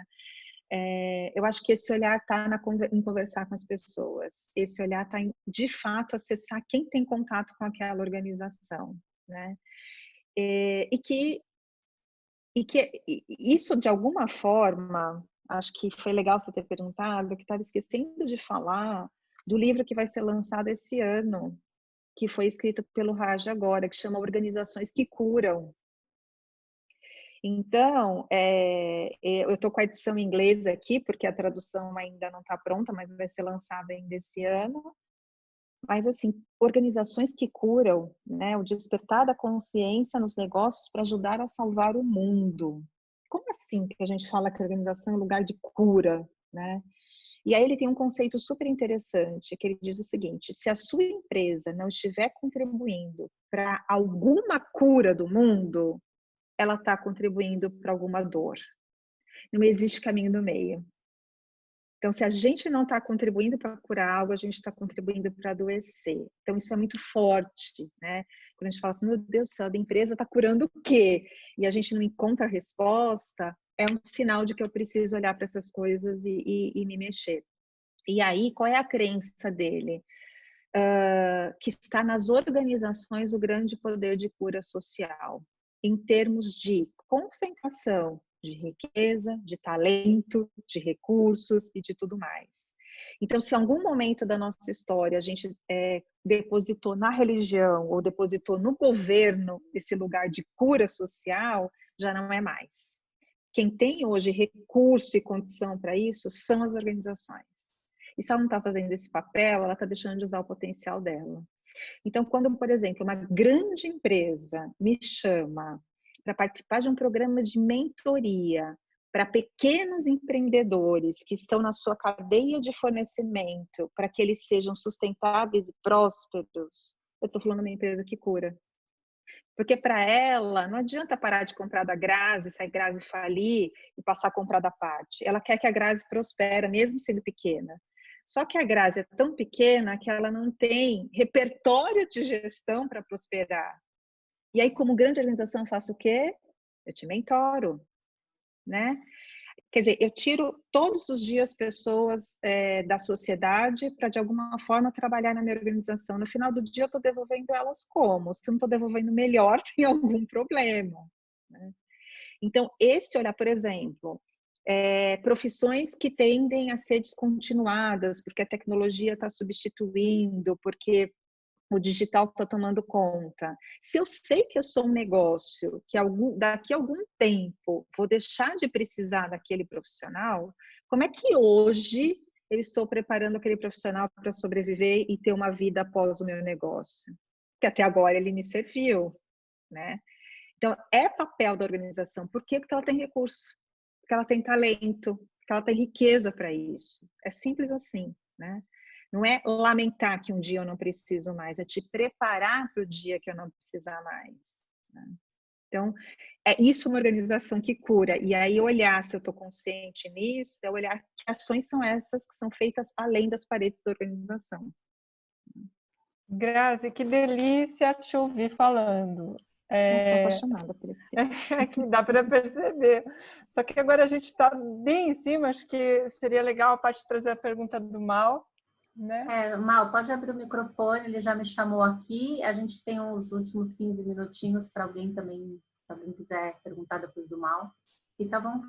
Eu acho que esse olhar está em conversar com as pessoas, esse olhar está em, de fato, acessar quem tem contato com aquela organização, né? E que isso, de alguma forma, acho que foi legal você ter perguntado, que estava esquecendo de falar, do livro que vai ser lançado esse ano, que foi escrito pelo Raj agora, que chama Organizações que Curam. Então, eu estou com a edição em inglês aqui, porque a tradução ainda não está pronta, mas vai ser lançada ainda esse ano. Mas, assim, organizações que curam, né? O despertar da consciência nos negócios para ajudar a salvar o mundo. Como assim que a gente fala que a organização é um lugar de cura, né? E aí ele tem um conceito super interessante, que ele diz o seguinte: se a sua empresa não estiver contribuindo para alguma cura do mundo, ela está contribuindo para alguma dor. Não existe caminho do meio. Então, se a gente não está contribuindo para curar algo, a gente está contribuindo para adoecer. Então, isso é muito forte, né? Quando a gente fala assim, meu Deus do céu, a empresa está curando o quê? E a gente não encontra a resposta, é um sinal de que eu preciso olhar para essas coisas e me mexer. E aí, qual é a crença dele? Que está nas organizações o grande poder de cura social, em termos de concentração de riqueza, de talento, de recursos e de tudo mais. Então, se em algum momento da nossa história a gente depositou na religião ou depositou no governo esse lugar de cura social, já não é mais. Quem tem hoje recurso e condição para isso são as organizações. E se ela não está fazendo esse papel, ela está deixando de usar o potencial dela. Então, quando, por exemplo, uma grande empresa me chama para participar de um programa de mentoria para pequenos empreendedores que estão na sua cadeia de fornecimento, para que eles sejam sustentáveis e prósperos, eu estou falando de uma empresa que cura. Porque para ela, não adianta parar de comprar da Grazi, se a Grazi falir e passar a comprar da Paty. Ela quer que a Grazi prospere, mesmo sendo pequena. Só que a Grazi é tão pequena que ela não tem repertório de gestão para prosperar. E aí, como grande organização, eu faço o quê? Eu te mentoro, né? Quer dizer, eu tiro todos os dias pessoas da sociedade para, de alguma forma, trabalhar na minha organização. No final do dia, eu estou devolvendo elas como? Se eu não estou devolvendo melhor, tem algum problema, né? Então, esse olhar, por exemplo, profissões que tendem a ser descontinuadas, porque a tecnologia está substituindo, porque o digital está tomando conta. Se eu sei que eu sou um negócio, que daqui a algum tempo vou deixar de precisar daquele profissional, como é que hoje eu estou preparando aquele profissional para sobreviver e ter uma vida após o meu negócio? Porque até agora ele me serviu, né? Então, é papel da organização. Por quê? Porque ela tem recurso, porque ela tem talento, porque ela tem riqueza para isso. É simples assim, né? Não é lamentar que um dia eu não preciso mais, é te preparar para o dia que eu não precisar mais, né? Então, é isso uma organização que cura. E aí olhar se eu estou consciente nisso, é olhar que ações são essas que são feitas além das paredes da organização. Grazi, que delícia te ouvir falando. Estou apaixonada por esse tema. Que dá para perceber. Só que agora a gente está bem em cima, acho que seria legal a Paty trazer a pergunta do Mal, né? Mal, pode abrir o microfone, ele já me chamou aqui. A gente tem uns últimos 15 minutinhos para alguém também, se alguém quiser perguntar depois do Mal. Fica bom.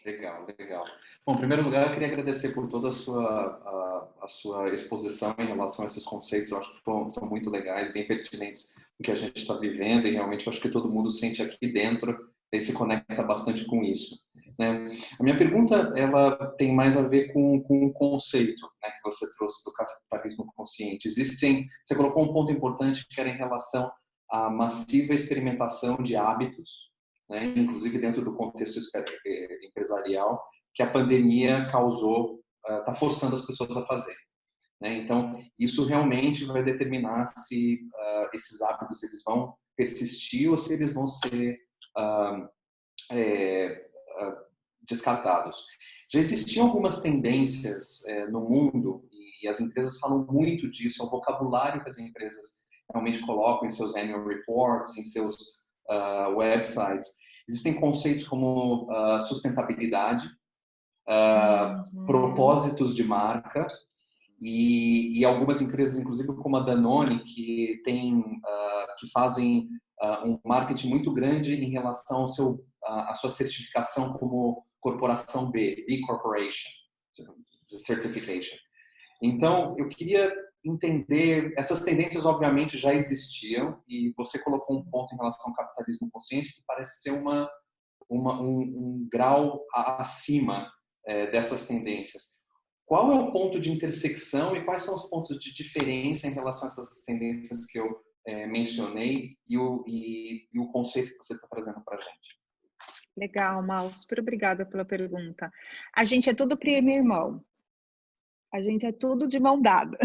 Legal, legal. Bom, em primeiro lugar, eu queria agradecer por toda a sua exposição em relação a esses conceitos. Eu acho que são muito legais, bem pertinentes do que a gente está vivendo, e realmente eu acho que todo mundo sente aqui dentro e se conecta bastante com isso, né? A minha pergunta, ela tem mais a ver com o conceito, né, que você trouxe do capitalismo consciente. Você colocou um ponto importante que era em relação à massiva experimentação de hábitos, né, inclusive dentro do contexto empresarial, que a pandemia causou, está forçando as pessoas a fazer, né? Então, isso realmente vai determinar se esses hábitos eles vão persistir ou se eles vão ser descartados. Já existiam algumas tendências no mundo, e as empresas falam muito disso, é o vocabulário que as empresas realmente colocam em seus annual reports, em seus websites. Existem conceitos como sustentabilidade, propósitos de marca, e algumas empresas, inclusive como a Danone, que fazem um marketing muito grande em relação à sua certificação como corporação B Corporation Certification. Então, eu queria entender, essas tendências obviamente já existiam e você colocou um ponto em relação ao capitalismo consciente que parece ser um grau acima dessas tendências. Qual é o ponto de intersecção e quais são os pontos de diferença em relação a essas tendências que eu mencionei e o conceito que você está trazendo para a gente? Legal, Mal, super obrigada pela pergunta. A gente é tudo primo irmão, a gente é tudo de mão dada,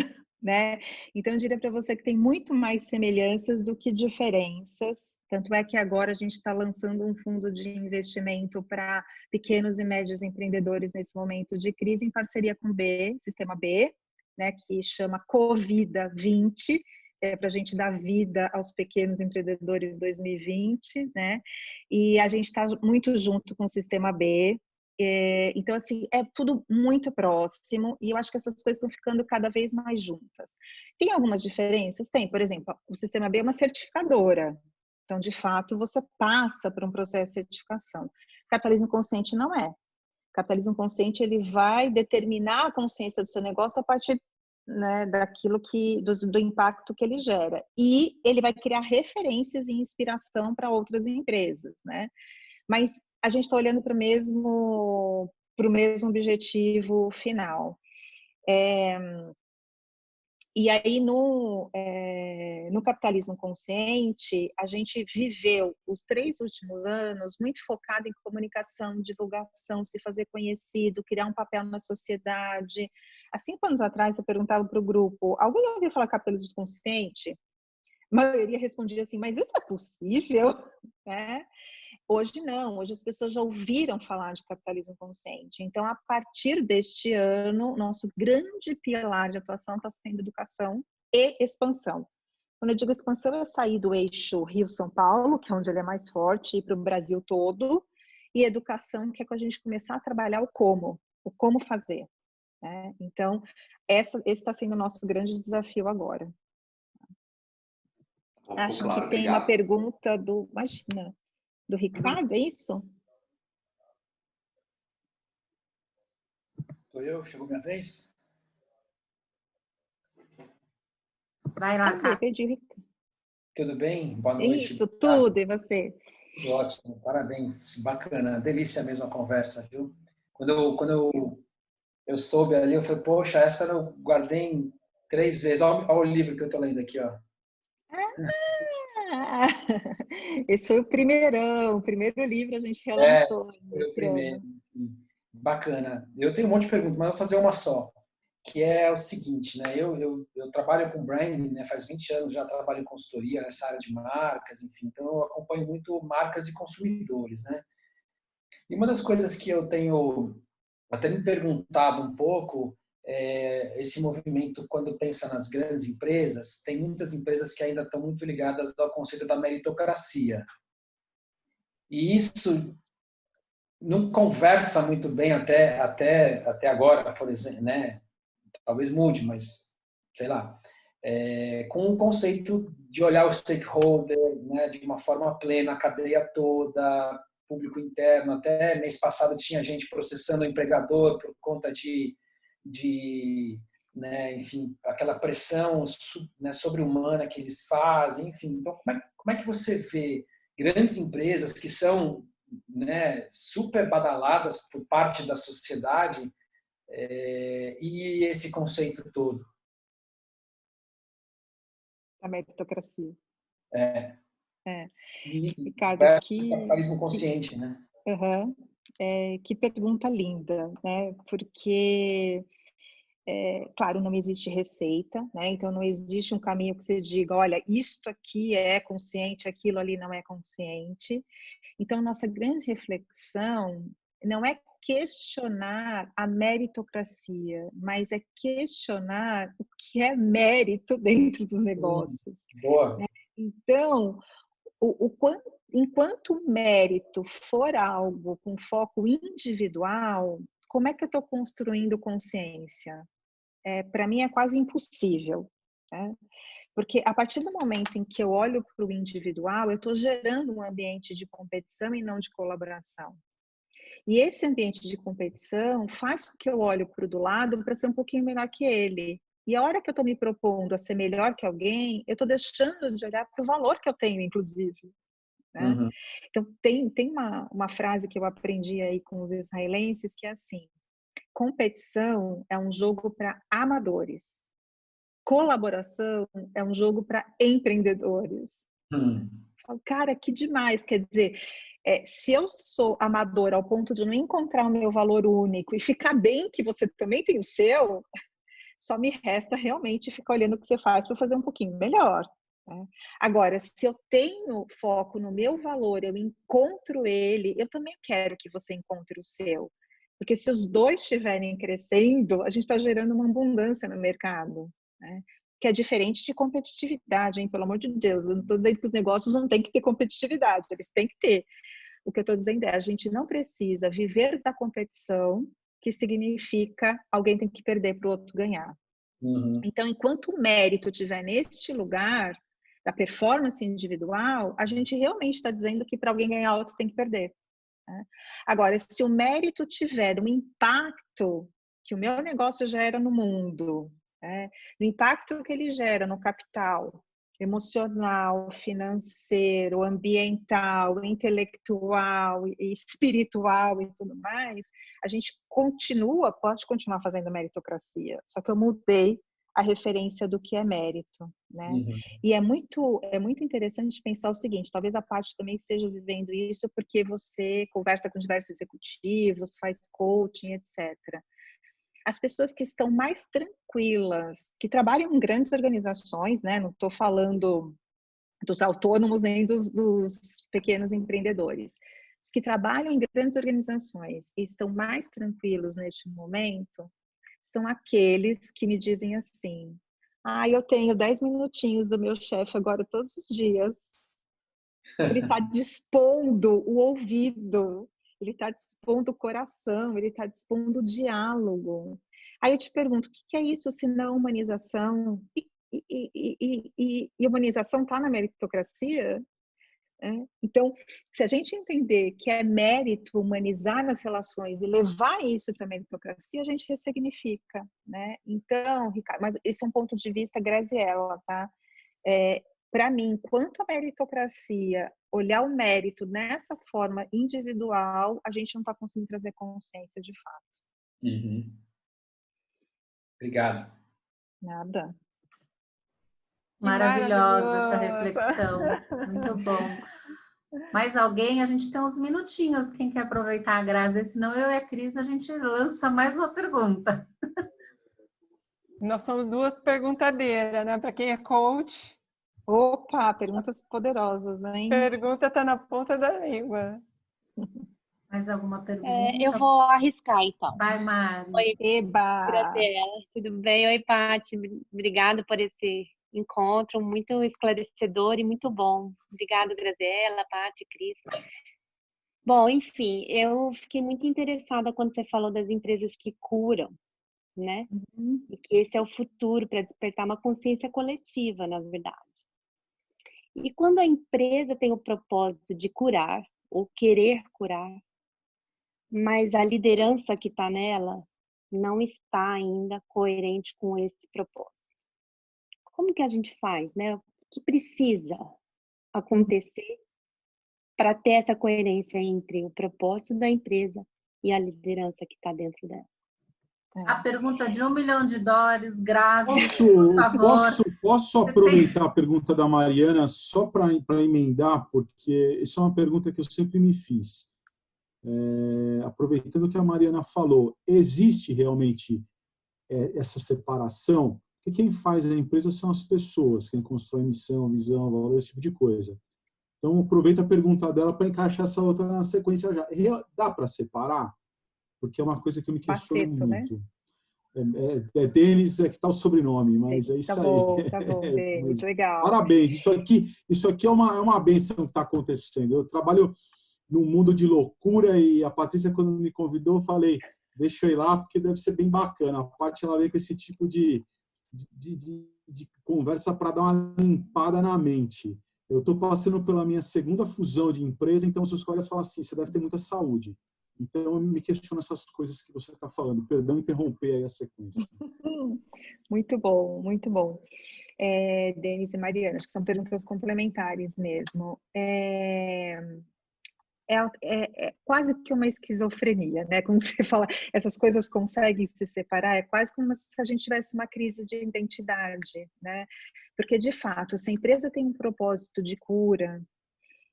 né? Então, eu diria para você que tem muito mais semelhanças do que diferenças. Tanto é que agora a gente está lançando um fundo de investimento para pequenos e médios empreendedores nesse momento de crise, em parceria com o Sistema B, né, que chama Covida 20, para a gente dar vida aos pequenos empreendedores 2020, né? E a gente está muito junto com o Sistema B. Então, assim, é tudo muito próximo e eu acho que essas coisas estão ficando cada vez mais juntas. Tem algumas diferenças? Tem, por exemplo, o Sistema B é uma certificadora. Então, de fato, você passa por um processo de certificação. Capitalismo consciente não é. Capitalismo consciente, ele vai determinar a consciência do seu negócio a partir, né, daquilo do impacto que ele gera. E ele vai criar referências e inspiração para outras empresas, né? Mas a gente está olhando para o mesmo objetivo final. E aí, no capitalismo consciente, a gente viveu os 3 últimos anos muito focado em comunicação, divulgação, se fazer conhecido, criar um papel na sociedade. Há 5 anos atrás, eu perguntava para o grupo, alguém ouviu falar capitalismo consciente? A maioria respondia assim, mas isso é possível? Né? Hoje não, hoje as pessoas já ouviram falar de capitalismo consciente. Então, a partir deste ano, nosso grande pilar de atuação está sendo educação e expansão. Quando eu digo expansão, é sair do eixo Rio-São Paulo, que é onde ele é mais forte, e ir para o Brasil todo, e educação, que é quando a gente começar a trabalhar o como fazer. Né? Então, esse está sendo o nosso grande desafio agora. Acho claro, que tem obrigado. uma pergunta do Ricardo, é isso? Sou eu? Chegou minha vez? Vai lá, Cá. Tudo bem? Boa noite. Isso, tudo, e você? Ótimo, parabéns, bacana. Delícia mesmo a conversa, viu? Quando eu soube ali, eu falei, poxa, essa eu guardei 3 vezes. Olha o livro que eu estou lendo aqui, ó. Esse foi o primeiro livro a gente relançou. Foi o primeiro. Bacana. Eu tenho um monte de perguntas, mas eu vou fazer uma só, que é o seguinte, né? Eu trabalho com branding, né? Faz 20 anos já trabalho em consultoria nessa área de marcas, enfim, então eu acompanho muito marcas e consumidores, né? E uma das coisas que eu tenho até me perguntado um pouco esse movimento, quando pensa nas grandes empresas, tem muitas empresas que ainda estão muito ligadas ao conceito da meritocracia. E isso não conversa muito bem até agora, por exemplo, né? Talvez mude, mas sei lá, com o conceito de olhar o stakeholder, né, de uma forma plena, a cadeia toda, público interno. Até mês passado tinha gente processando o empregador por conta de né, enfim, aquela pressão, né, sobre-humana que eles fazem, enfim. Então, como é que você vê grandes empresas que são, né, super badaladas por parte da sociedade e esse conceito todo? A meritocracia. Ricardo, capitalismo consciente, né? Uhum. Que pergunta linda, né? Porque, claro, não existe receita, né? Então não existe um caminho que você diga, olha, isto aqui é consciente, aquilo ali não é consciente. Então, nossa grande reflexão não é questionar a meritocracia, mas é questionar o que é mérito dentro dos negócios. Boa. Então, enquanto o mérito for algo com foco individual, como é que eu estou construindo consciência? Para mim é quase impossível, né? Porque a partir do momento em que eu olho para o individual, eu estou gerando um ambiente de competição e não de colaboração. E esse ambiente de competição faz com que eu olhe para o do lado para ser um pouquinho melhor que ele. E a hora que eu estou me propondo a ser melhor que alguém, eu estou deixando de olhar para o valor que eu tenho, inclusive. Né? Uhum. Então, tem uma frase que eu aprendi aí com os israelenses, que é assim: competição é um jogo para amadores. Colaboração é um jogo para empreendedores. Cara, que demais! Quer dizer, se eu sou amadora ao ponto de não encontrar o meu valor único e ficar bem que você também tem o seu, só me resta realmente ficar olhando o que você faz para fazer um pouquinho melhor. Né? Agora, se eu tenho foco no meu valor, eu encontro ele, eu também quero que você encontre o seu. Porque se os dois estiverem crescendo, a gente está gerando uma abundância no mercado. Né? Que é diferente de competitividade, hein? Pelo amor de Deus. Eu não estou dizendo que os negócios não têm que ter competitividade, eles têm que ter. O que eu estou dizendo é, a gente não precisa viver da competição, que significa alguém tem que perder para o outro ganhar. Uhum. Então, enquanto o mérito estiver neste lugar, da performance individual, a gente realmente está dizendo que para alguém ganhar, o outro tem que perder. Né? Agora, se o mérito tiver um impacto que o meu negócio gera no mundo, no impacto que ele gera no capital emocional, financeiro, ambiental, intelectual, espiritual e tudo mais, a gente pode continuar fazendo meritocracia, só que eu mudei a referência do que é mérito, né? Uhum. E é muito interessante pensar o seguinte, talvez a Paty também esteja vivendo isso porque você conversa com diversos executivos, faz coaching, etc. As pessoas que estão mais tranquilas, que trabalham em grandes organizações, né? Não estou falando dos autônomos nem dos pequenos empreendedores. Os que trabalham em grandes organizações e estão mais tranquilos neste momento são aqueles que me dizem assim: eu tenho 10 minutinhos do meu chefe agora todos os dias. Ele está dispondo o ouvido, ele está dispondo o coração, ele está dispondo o diálogo. Aí eu te pergunto, o que é isso se não humanização? E humanização está na meritocracia? Então, se a gente entender que é mérito humanizar nas relações e levar isso para a meritocracia, a gente ressignifica, né? Então, Ricardo, mas esse é um ponto de vista Graziella, tá? Para mim, quanto à meritocracia, olhar o mérito nessa forma individual, a gente não está conseguindo trazer consciência de fato. Uhum. Obrigado. Nada. Maravilhosa essa reflexão. Muito bom. Mais alguém? A gente tem uns minutinhos. Quem quer aproveitar a Grazi? Senão eu e a Cris, a gente lança mais uma pergunta. Nós somos duas perguntadeiras, né? Para quem é coach. Opa, perguntas poderosas, hein? Pergunta está na ponta da língua. Mais alguma pergunta? Eu vou arriscar, então. Vai, Mari. Oi, Eba! Graziella, tudo bem? Oi, Paty. Obrigada por esse encontro, muito esclarecedor e muito bom. Obrigada, Graziella, Paty, Cris. Bom, enfim, eu fiquei muito interessada quando você falou das empresas que curam, né? Uhum. E que esse é o futuro para despertar uma consciência coletiva, na verdade. E quando a empresa tem o propósito de curar ou querer curar, mas a liderança que está nela não está ainda coerente com esse propósito. Como que a gente faz, né? O que precisa acontecer para ter essa coerência entre o propósito da empresa e a liderança que está dentro dela? A pergunta de $1 milhão, Grazi, por favor. Posso aproveitar a pergunta da Mariana só para emendar, porque isso é uma pergunta que eu sempre me fiz. Aproveitando o que a Mariana falou, existe realmente essa separação? Porque quem faz a empresa são as pessoas, quem constrói missão, visão, valor, esse tipo de coisa. Então, aproveita a pergunta dela para encaixar essa outra na sequência já. Dá para separar? Porque é uma coisa que eu me questiono muito. Né? Denis é que está o sobrenome, mas é isso tá aí. Bom, tá bom, Denis, legal. Parabéns, isso aqui é uma bênção que está acontecendo. Eu trabalho num mundo de loucura e a Patrícia, quando me convidou, eu falei, deixa eu ir lá, porque deve ser bem bacana. A Paty, ela veio com esse tipo de conversa para dar uma limpada na mente. Eu estou passando pela minha segunda fusão de empresa, então seus colegas falam assim, você deve ter muita saúde. Então, eu me questiono essas coisas que você está falando. Perdão interromper aí a sequência. Muito bom, muito bom. Denise e Mariana, acho que são perguntas complementares mesmo. É quase que uma esquizofrenia, né? Quando você fala, essas coisas conseguem se separar, é quase como se a gente tivesse uma crise de identidade, né? Porque, de fato, se a empresa tem um propósito de cura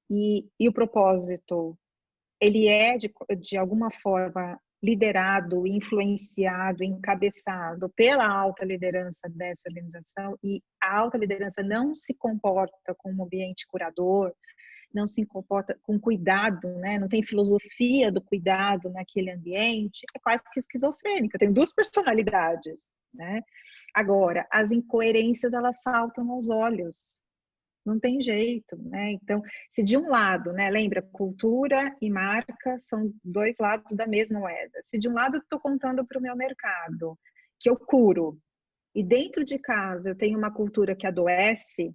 e o propósito, ele é, de alguma forma, liderado, influenciado, encabeçado pela alta liderança dessa organização, e a alta liderança não se comporta como um ambiente curador, não se comporta com cuidado, né? Não tem filosofia do cuidado naquele ambiente, é quase que esquizofrênico. Eu tenho duas personalidades, né? Agora, as incoerências, elas saltam aos olhos. Não tem jeito, né? Então, se de um lado, né, lembra, cultura e marca são dois lados da mesma moeda. Se de um lado eu estou contando para o meu mercado que eu curo, e dentro de casa eu tenho uma cultura que adoece,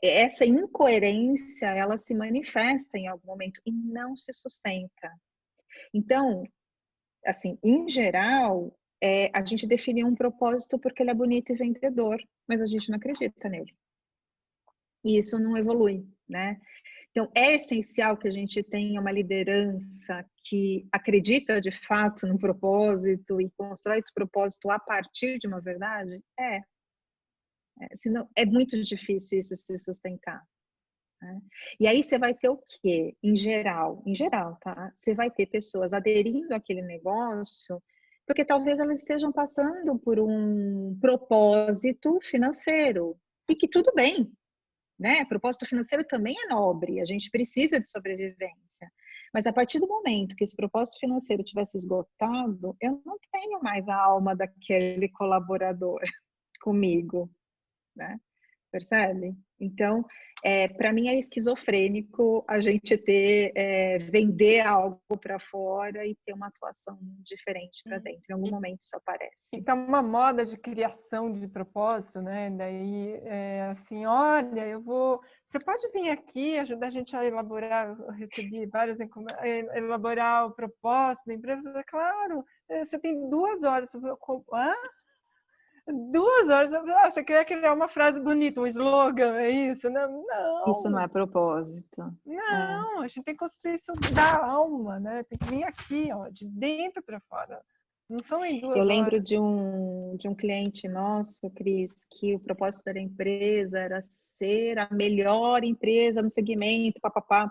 essa incoerência, ela se manifesta em algum momento e não se sustenta. Então, assim, em geral, a gente define um propósito porque ele é bonito e vendedor, mas a gente não acredita nele. E isso não evolui, né? Então, é essencial que a gente tenha uma liderança que acredita de fato no propósito e constrói esse propósito a partir de uma verdade? Senão, é muito difícil isso se sustentar. Né? E aí você vai ter o quê? Em geral, tá? Você vai ter pessoas aderindo àquele negócio porque talvez elas estejam passando por um propósito financeiro. E que tudo bem, né? Propósito financeiro também é nobre, a gente precisa de sobrevivência. Mas a partir do momento que esse propósito financeiro tivesse esgotado, eu não tenho mais a alma daquele colaborador comigo, né? Percebe? Então, para mim é esquizofrênico a gente vender algo para fora e ter uma atuação diferente para dentro. Em algum momento isso aparece. Então, uma moda de criação de propósito, né? Daí, assim, olha, você pode vir aqui ajudar a gente a elaborar, eu recebi várias elaborar o propósito da empresa. Claro, você tem 2 horas. Hã? 2 horas? Você quer criar uma frase bonita, um slogan, é isso? Não. Isso não é propósito. Não, a gente tem que construir isso da alma, né? Tem que vir aqui, ó, de dentro para fora. Não são em 2 horas. Eu lembro de um cliente nosso, Cris, que o propósito da empresa era ser a melhor empresa no segmento, papapá.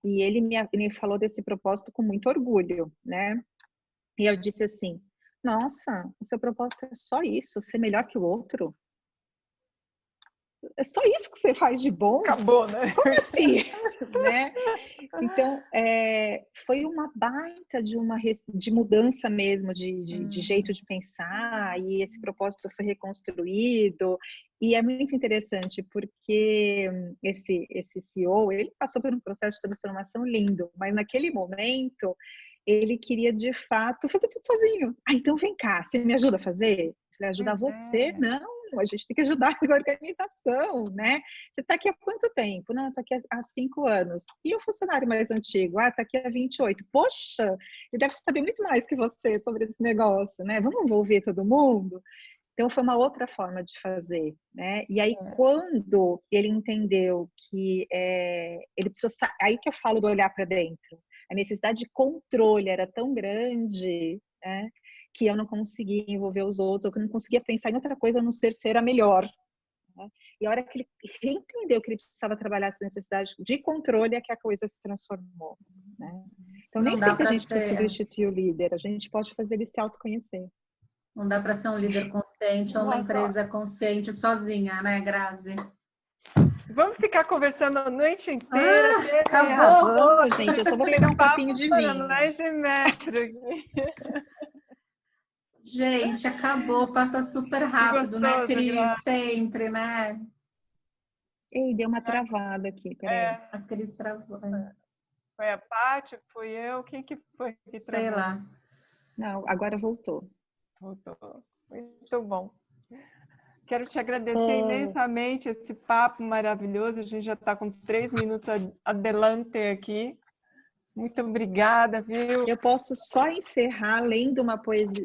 E ele me falou desse propósito com muito orgulho, né? E eu disse assim, nossa, o seu propósito é só isso, ser melhor que o outro? É só isso que você faz de bom? Acabou, né? Como assim? Né? Então, foi uma baita de mudança mesmo, de jeito de pensar, e esse propósito foi reconstruído. E é muito interessante, porque esse CEO, ele passou por um processo de transformação lindo, mas naquele momento, ele queria, de fato, fazer tudo sozinho. Então vem cá, você me ajuda a fazer? Eu falei, ajudar você? Não. A gente tem que ajudar a organização, né? Você está aqui há quanto tempo? Não, estou aqui há 5 anos. E o funcionário mais antigo? Está aqui há 28. Poxa, ele deve saber muito mais que você sobre esse negócio, né? Vamos envolver todo mundo? Então, foi uma outra forma de fazer, né? E aí, quando ele entendeu que ele precisou... Aí que eu falo do olhar para dentro. A necessidade de controle era tão grande, né? Que eu não conseguia envolver os outros, ou que eu não conseguia pensar em outra coisa a não ser a melhor. Né? E a hora que ele entendeu que ele precisava trabalhar essa necessidade de controle é que a coisa se transformou. Né? Então, nem sempre a gente precisa substituir o líder, a gente pode fazer ele se autoconhecer. Não dá para ser um líder consciente ou uma empresa consciente sozinha, né, Grazi? Vamos ficar conversando a noite inteira. Acabou, gente. Eu só vou pegar um copinho de vinho. Mais de metro aqui. Gente, acabou. Passa super rápido, gostoso, né, Cris? Grazi. Sempre, né? Ei, deu uma travada aqui, peraí. A Cris travou. Foi a Paty, fui eu. Quem que foi que travou? Sei lá. Não, agora voltou. Voltou. Muito bom. Quero te agradecer imensamente esse papo maravilhoso. A gente já está com 3 minutos adelante aqui. Muito obrigada, viu? Eu posso só encerrar lendo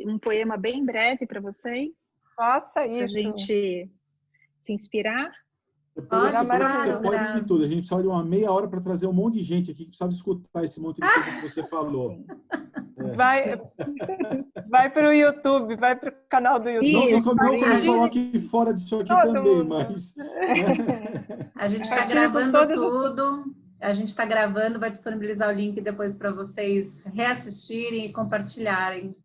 um poema bem breve para vocês? Faça Para a isso. gente se inspirar? Depois você maravilhoso. pode de tudo. A gente precisa de uma meia hora para trazer um monte de gente aqui que precisa escutar esse monte de coisa que você falou. Sim. Vai para o YouTube, vai para o canal do YouTube. Não que eu me coloque fora disso aqui Todo também, mundo. mas... A gente está Artigo gravando tudo. A gente está gravando, vai disponibilizar o link depois para vocês reassistirem e compartilharem.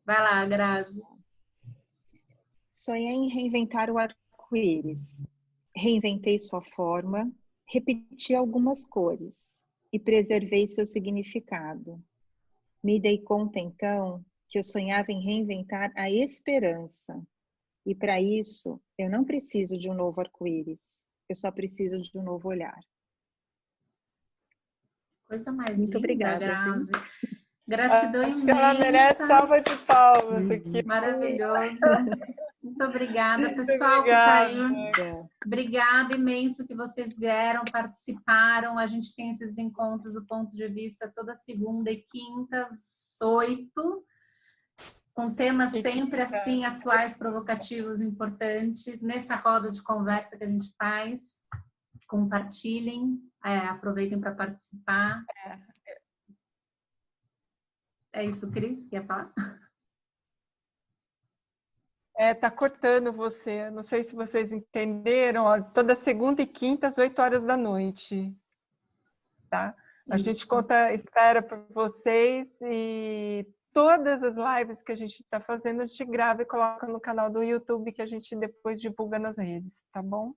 Vai lá, Grazi. Sonhei em reinventar o arco-íris. Reinventei sua forma, repeti algumas cores e preservei seu significado. Me dei conta, então, que eu sonhava em reinventar a esperança. E para isso, eu não preciso de um novo arco-íris. Eu só preciso de um novo olhar. Coisa mais Muito linda, obrigada, Grazi. Gratidão Acho imensa. que ela merece salva de palmas aqui. Maravilhoso. Muito obrigada, Muito pessoal que está aí. Obrigada. Obrigada imenso que vocês vieram, participaram. A gente tem esses encontros, o ponto de vista, toda segunda e quinta, às 8, com temas sempre assim, atuais, provocativos, importantes, nessa roda de conversa que a gente faz. Compartilhem, aproveitem para participar. É isso, Cris, quer falar? Tá cortando você. Não sei se vocês entenderam. Ó, toda segunda e quinta, às 8 horas da noite. Tá? A gente espera por vocês e todas as lives que a gente está fazendo, a gente grava e coloca no canal do YouTube que a gente depois divulga nas redes, tá bom?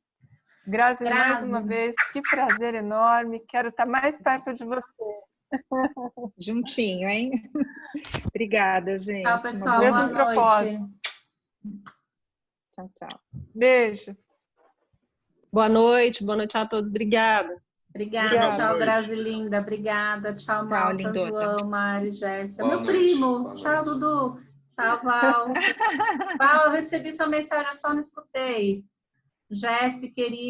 Grazi, mais uma vez, que prazer enorme. Quero estar mais perto de você. Juntinho, hein? Obrigada, gente. Tchau, pessoal. Boa noite. Tchau, tchau. Beijo. Boa noite a todos. Obrigada. Obrigada. Tchau, Grazi linda. Obrigada. Tchau, Malta, João, Mari, Jéssica. Meu primo. Tchau, Dudu. Tchau, Val. Val, eu recebi sua mensagem, eu só não escutei. Jéssica, querida.